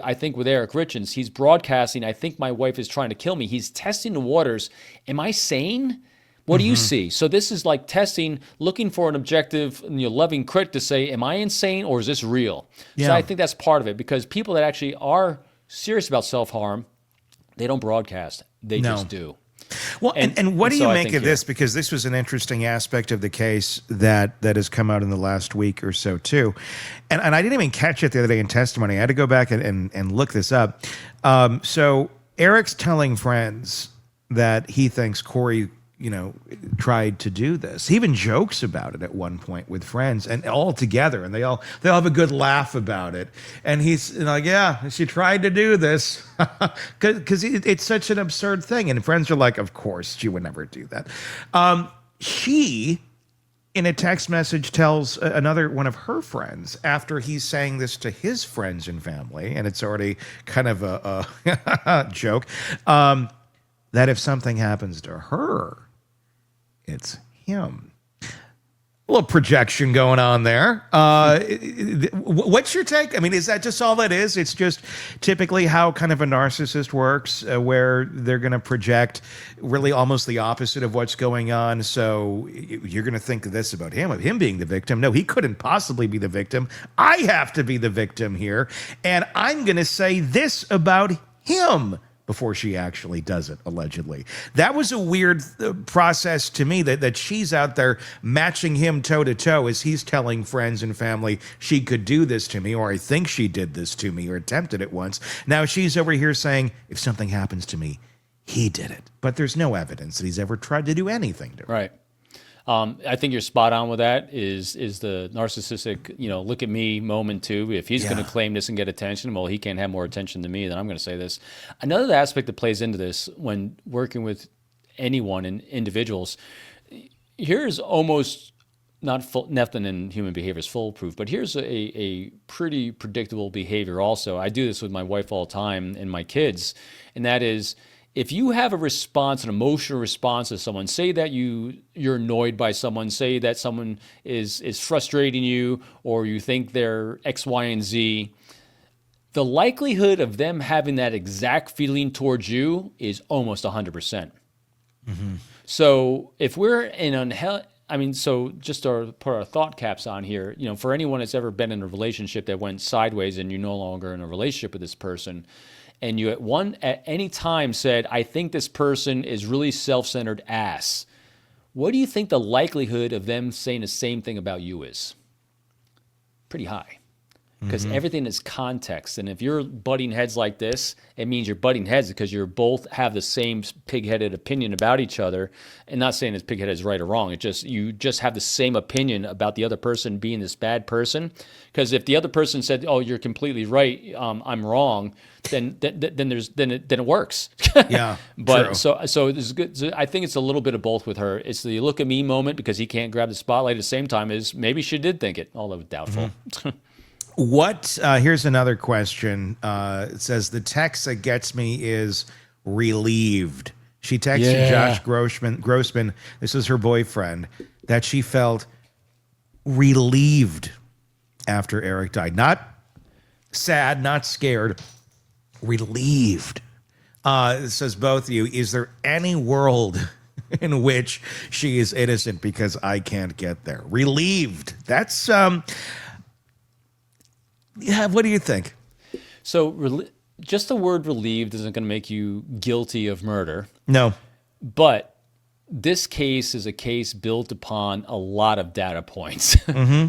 I think with Kouri Richins, he's broadcasting, I think my wife is trying to kill me. He's testing the waters. Am I sane? What do you see? So this is like testing, looking for an objective, loving critic to say, am I insane or is this real? Yeah. So I think that's part of it, because people that actually are serious about self-harm, they don't broadcast. They just do. Well, and what do you make of this? Because this was an interesting aspect of the case that has come out in the last week or so, too. And I didn't even catch it the other day in testimony. I had to go back and look this up. So Eric's telling friends that he thinks Kouri tried to do this. He even jokes about it at one point with friends and all together, and they all have a good laugh about it. And he's like, yeah, she tried to do this because it's such an absurd thing. And friends are like, of course, she would never do that. She, in a text message, tells another one of her friends, after he's saying this to his friends and family, and it's already kind of a joke, that if something happens to her, it's him. A little projection going on there. What's your take? I mean, is that just all that is? It's just typically how kind of a narcissist works, where they're going to project really almost the opposite of what's going on. So you're going to think this about him, of him being the victim. No, he couldn't possibly be the victim. I have to be the victim here. And I'm going to say this about him before she actually does it, allegedly. That was a weird process to me, that she's out there matching him toe-to-toe as he's telling friends and family she could do this to me, or I think she did this to me, or attempted it once. Now she's over here saying, if something happens to me, he did it. But there's no evidence that he's ever tried to do anything to her. Right. I think you're spot on with that. Is the narcissistic, look at me moment too. If he's going to claim this and get attention, well, he can't have more attention than me, then I'm going to say this. Another aspect that plays into this when working with anyone and individuals, here's almost nothing in human behavior is foolproof, but here's a pretty predictable behavior also. I do this with my wife all the time and my kids, and that is, if you have a response, an emotional response to someone, say that you're annoyed by someone, say that someone is frustrating you, or you think they're X, Y, and Z, the likelihood of them having that exact feeling towards you is almost 100%. Mm-hmm. So if we're in so just to put our thought caps on here, for anyone that's ever been in a relationship that went sideways and you're no longer in a relationship with this person, and you at any time said, I think this person is really self-centered ass, what do you think the likelihood of them saying the same thing about you is? Pretty high. Because everything is context. And if you're butting heads like this, it means you're butting heads because you both have the same pig-headed opinion about each other. And not saying this pig-headed is right or wrong. You just have the same opinion about the other person being this bad person. Because if the other person said, "Oh, you're completely right, I'm wrong," then it works. Yeah. But true. so this is good. So I think it's a little bit of both with her. It's the look at me moment because he can't grab the spotlight. At the same time, is maybe she did think it, although doubtful. Here's another question. It says, the text that gets me is relieved. She texted Josh Grossman, this is her boyfriend, that she felt relieved after Eric died. Not sad, not scared, relieved. It says, both of you, is there any world in which she is innocent because I can't get there? Relieved. That's... Yeah, what do you think? So just the word relieved isn't going to make you guilty of murder. No. But this case is a case built upon a lot of data points,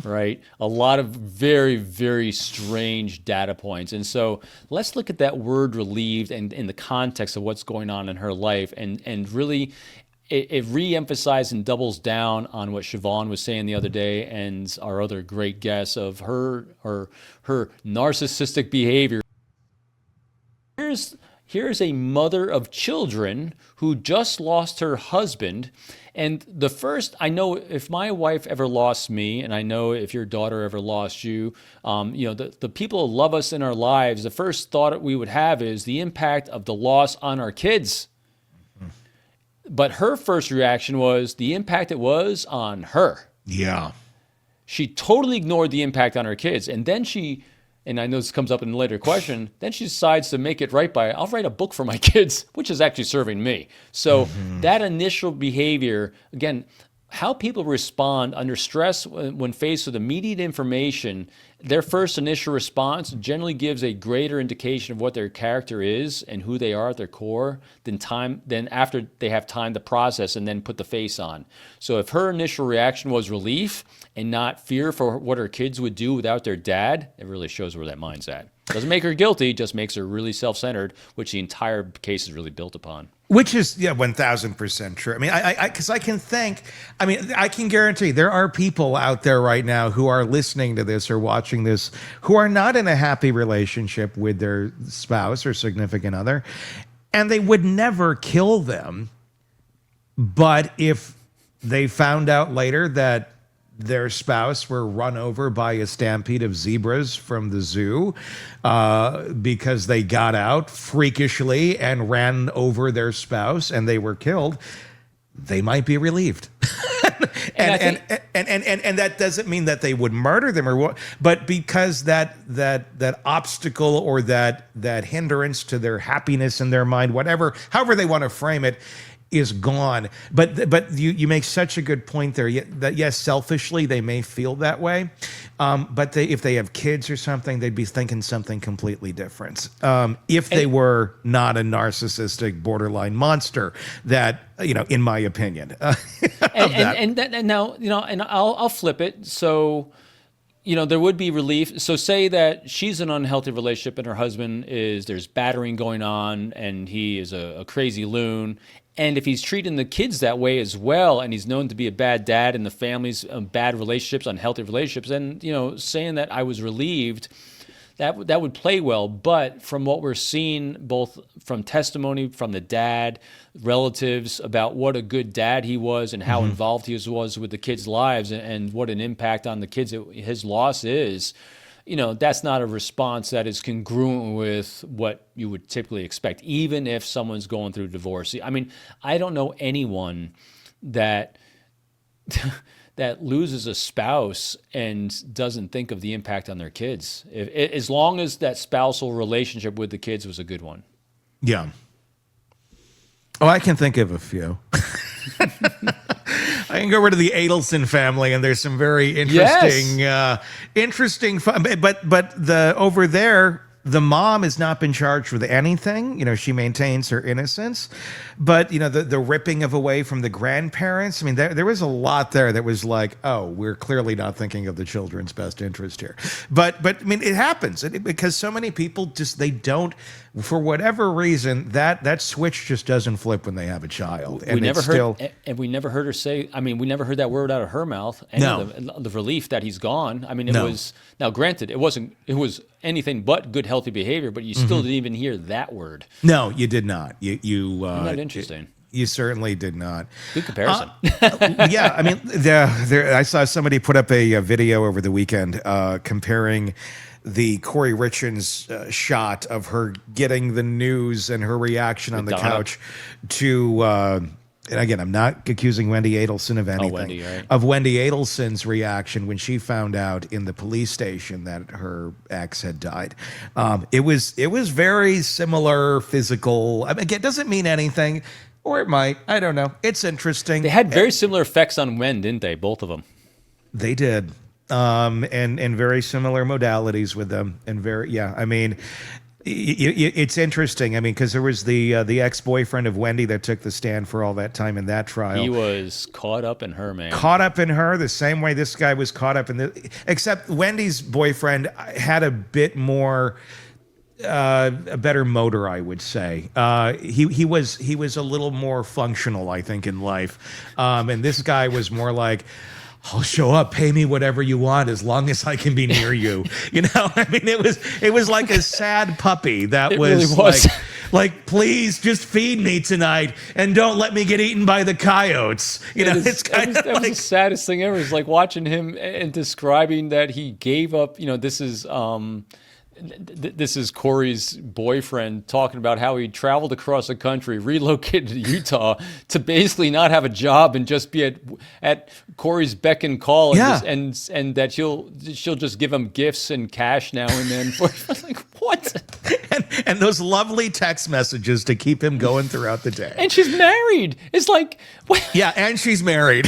right? A lot of very, very strange data points. And so let's look at that word relieved and in the context of what's going on in her life and really... It re-emphasizes and doubles down on what Siobhan was saying the other day and our other great guests of her narcissistic behavior. Here's a mother of children who just lost her husband. And I know if my wife ever lost me, and I know if your daughter ever lost you, the people who love us in our lives, the first thought we would have is the impact of the loss on our kids. But her first reaction was the impact it was on her. Yeah. She totally ignored the impact on her kids. And then and I know this comes up in a later question, then she decides to make it right I'll write a book for my kids, which is actually serving me. So that initial behavior, again, how people respond under stress when faced with immediate information, their first initial response generally gives a greater indication of what their character is and who they are at their core than after they have time to process and then put the face on. So if her initial reaction was relief and not fear for what her kids would do without their dad, it really shows where that mind's at. Doesn't make her guilty, just makes her really self-centered, which the entire case is really built upon. Which is, 1,000% true. I mean, because I can guarantee there are people out there right now who are listening to this or watching this who are not in a happy relationship with their spouse or significant other, and they would never kill them. But if they found out later that their spouse were run over by a stampede of zebras from the zoo because they got out freakishly and ran over their spouse and they were killed, they might be relieved. and that doesn't mean that they would murder them or what, but because that obstacle or that hindrance to their happiness in their mind, however they want to frame it, is gone. But you make such a good point there that yes, selfishly they may feel that way, But if they have kids or something, they'd be thinking something completely different. If they were not a narcissistic borderline monster, that, in my opinion. And now, and I'll flip it. So, there would be relief. So say that she's in an unhealthy relationship and her husband there's battering going on and he is a crazy loon. And if he's treating the kids that way as well, and he's known to be a bad dad and the family's bad relationships, unhealthy relationships, then, saying that I was relieved, that would play well. But from what we're seeing, both from testimony from the dad, relatives about what a good dad he was and how involved he was with the kids' lives and what an impact on the kids his loss is, that's not a response that is congruent with what you would typically expect, even if someone's going through divorce. I mean, I don't know anyone that that loses a spouse and doesn't think of the impact on their kids, as long as that spousal relationship with the kids was a good one. Yeah. Oh, I can think of a few. I can go over to the Adelson family, and there's some very interesting, but over there, the mom has not been charged with anything. She maintains her innocence, but the ripping of away from the grandparents. I mean, there was a lot there that was like, oh, we're clearly not thinking of the children's best interest here. But I mean, it happens because so many people they don't, for whatever reason, that switch just doesn't flip when they have a child. And we never heard her say. I mean, we never heard that word out of her mouth. The relief that he's gone. I mean, it was, now granted, it was anything but good, healthy behavior, but you still didn't even hear that word. No, you did not. Isn't that interesting? You certainly did not. Good comparison. Yeah, I mean, I saw somebody put up a video over the weekend comparing the Kouri Richins shot of her getting the news and her reaction on the couch to. And again, I'm not accusing Wendy Adelson of anything. Wendy, right. Of Wendy Adelson's reaction when she found out in the police station that her ex had died. It was very similar physical. I mean, again, it doesn't mean anything, or it might. I don't know. It's interesting. They had very similar effects on Wen, didn't they? Both of them. They did, and very similar modalities with them, and I mean. It's interesting. I mean, because there was the ex-boyfriend of Wendy that took the stand for all that time in that trial. He was caught up in her, man. Caught up in her the same way this guy was caught up in except Wendy's boyfriend had a bit more, a better motor, I would say. He was a little more functional, I think, in life. And this guy was more like, I'll show up, pay me whatever you want as long as I can be near you. I mean, it was like a sad puppy that was, really was. like, please just feed me tonight and don't let me get eaten by the coyotes. That was the saddest thing ever. It's like watching him and describing that he gave up. This is Kouri's boyfriend talking about how he traveled across the country, relocated to Utah to basically not have a job and just be at Kouri's beck and call, and that she'll just give him gifts and cash now and then. Like, what? And those lovely text messages to keep him going throughout the day. And she's married. It's like, what? Yeah, and she's married.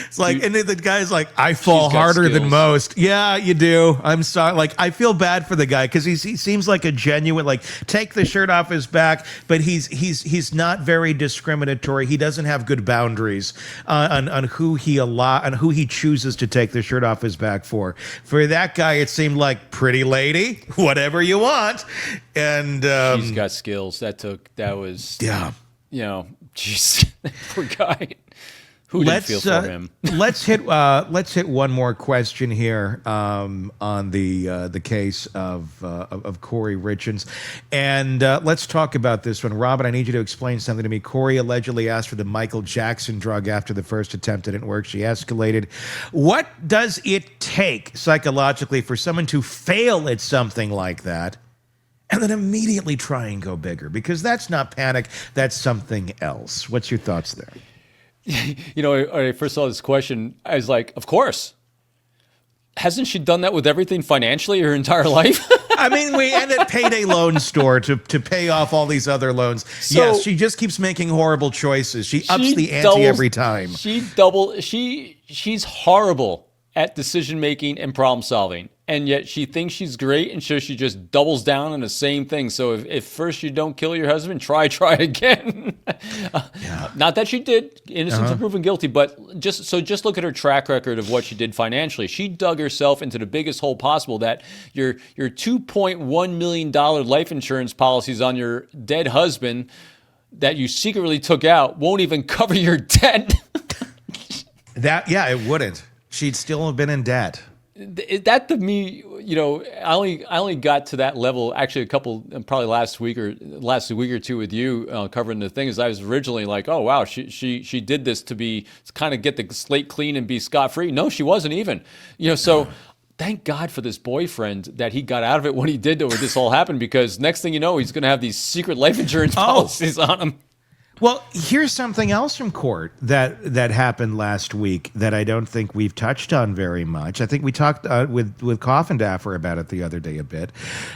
It's like, and the guy's like, I fall harder than most. Yeah, you do. I'm sorry. Like, I feel bad for the guy because he seems like a genuine, like, take the shirt off his back, but he's not very discriminatory. He doesn't have good boundaries on who he chooses to take the shirt off his back for. For that guy, it seemed like, pretty lady, whatever you want. And she's got skills. That was jeez, poor guy. Who didn't feel for him? let's hit one more question here on the case of Kouri Richins, and let's talk about this one. Robin, I need you to explain something to me. Kouri allegedly asked for the Michael Jackson drug after the first attempt didn't work. She escalated. What does it take psychologically for someone to fail at something like that and then immediately try and go bigger? Because that's not panic. That's something else. What's your thoughts there? When I first saw this question, I was like, of course. Hasn't she done that with everything financially her entire life? I mean, we end at Payday Loan Store to pay off all these other loans. So, yes, she just keeps making horrible choices. She ups the ante every time. She she's horrible at decision making and problem solving, and yet she thinks she's great, and so she just doubles down on the same thing. So if first you don't kill your husband, try again. Not that she did, innocent until proven guilty, but just look at her track record of what she did financially. She dug herself into the biggest hole possible. That your $2.1 million life insurance policies on your dead husband that you secretly took out won't even cover your debt. It wouldn't. She'd still have been in debt. That to me, I only got to that level actually probably last week or two with you covering the thing. Is I was originally like, oh wow, she did this to kind of get the slate clean and be scot free. No, she wasn't even. So thank God for this boyfriend that he got out of it when he did, when this all happened. Because next thing you know, he's going to have these secret life insurance policies on him. Well, here's something else from court that happened last week that I don't think we've touched on very much. I think we talked with Coffindaffer about it the other day a bit,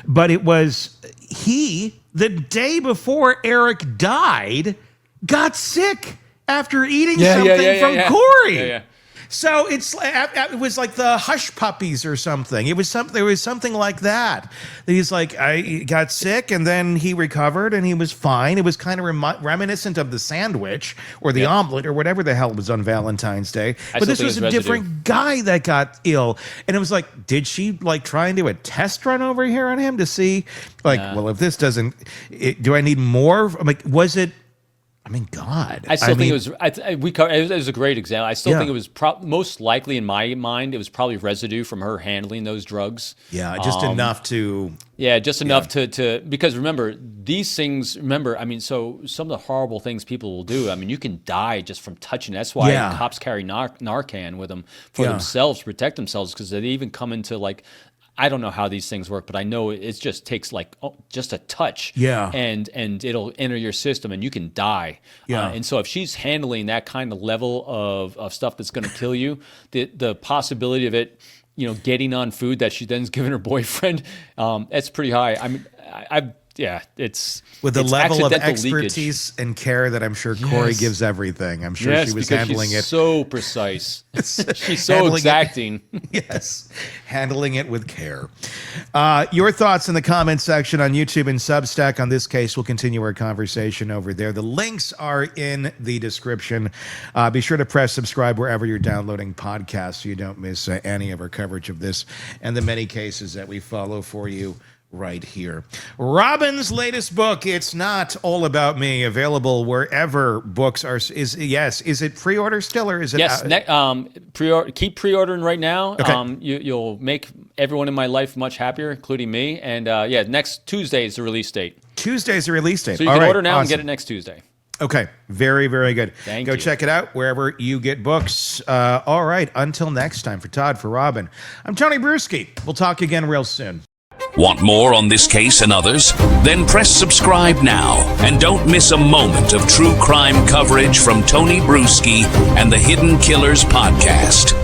but it was the day before Eric died, got sick after eating something from Kouri. Yeah. So it was like the hush puppies or something. It was something like that. He's like, I got sick and then he recovered and he was fine. It was kind of reminiscent of the sandwich or the omelet or whatever the hell was on Valentine's Day. But this was a different guy that got ill. And it was like, did she try and do a test run over here on him to see well, if this doesn't, do I need more? Was it? I mean, God. I still think it was. It was a great example. I still think it was most likely in my mind. It was probably residue from her handling those drugs. Yeah, just enough to. Yeah, just enough to because remember these things. So some of the horrible things people will do. I mean, you can die just from touching. That's why cops carry Narcan with them for themselves, to protect themselves, because they even come into I don't know how these things work, but I know it just takes just a touch, and it'll enter your system, and you can die. And so if she's handling that kind of level of stuff that's going to kill you, the possibility of it, getting on food that she then's given her boyfriend, that's pretty high. I mean, it's with the it's level of accidental expertise and care that I'm sure Kouri gives everything. I'm sure she was handling she's it so precise. She's so exacting. Yes, handling it with care. Your thoughts in the comments section on YouTube and Substack on this case. We'll continue our conversation over there. The links are in the description. Be sure to press subscribe wherever you're downloading podcasts so you don't miss any of our coverage of this and the many cases that we follow for you right here. Robin's latest book, It's Not All About Me, available wherever books are. Is it pre-order still, or is it? Yes, keep pre-ordering right now. Okay. You'll make everyone in my life much happier, including me. And next Tuesday is the release date. Tuesday's the release date. So you can order now and get it next Tuesday. Okay, very, very good. Thank you. Go check it out wherever you get books. All right, until next time, for Todd, for Robin, I'm Tony Brueski. We'll talk again real soon. Want more on this case and others? Then press subscribe now and don't miss a moment of true crime coverage from Tony Brueski and the Hidden Killers podcast.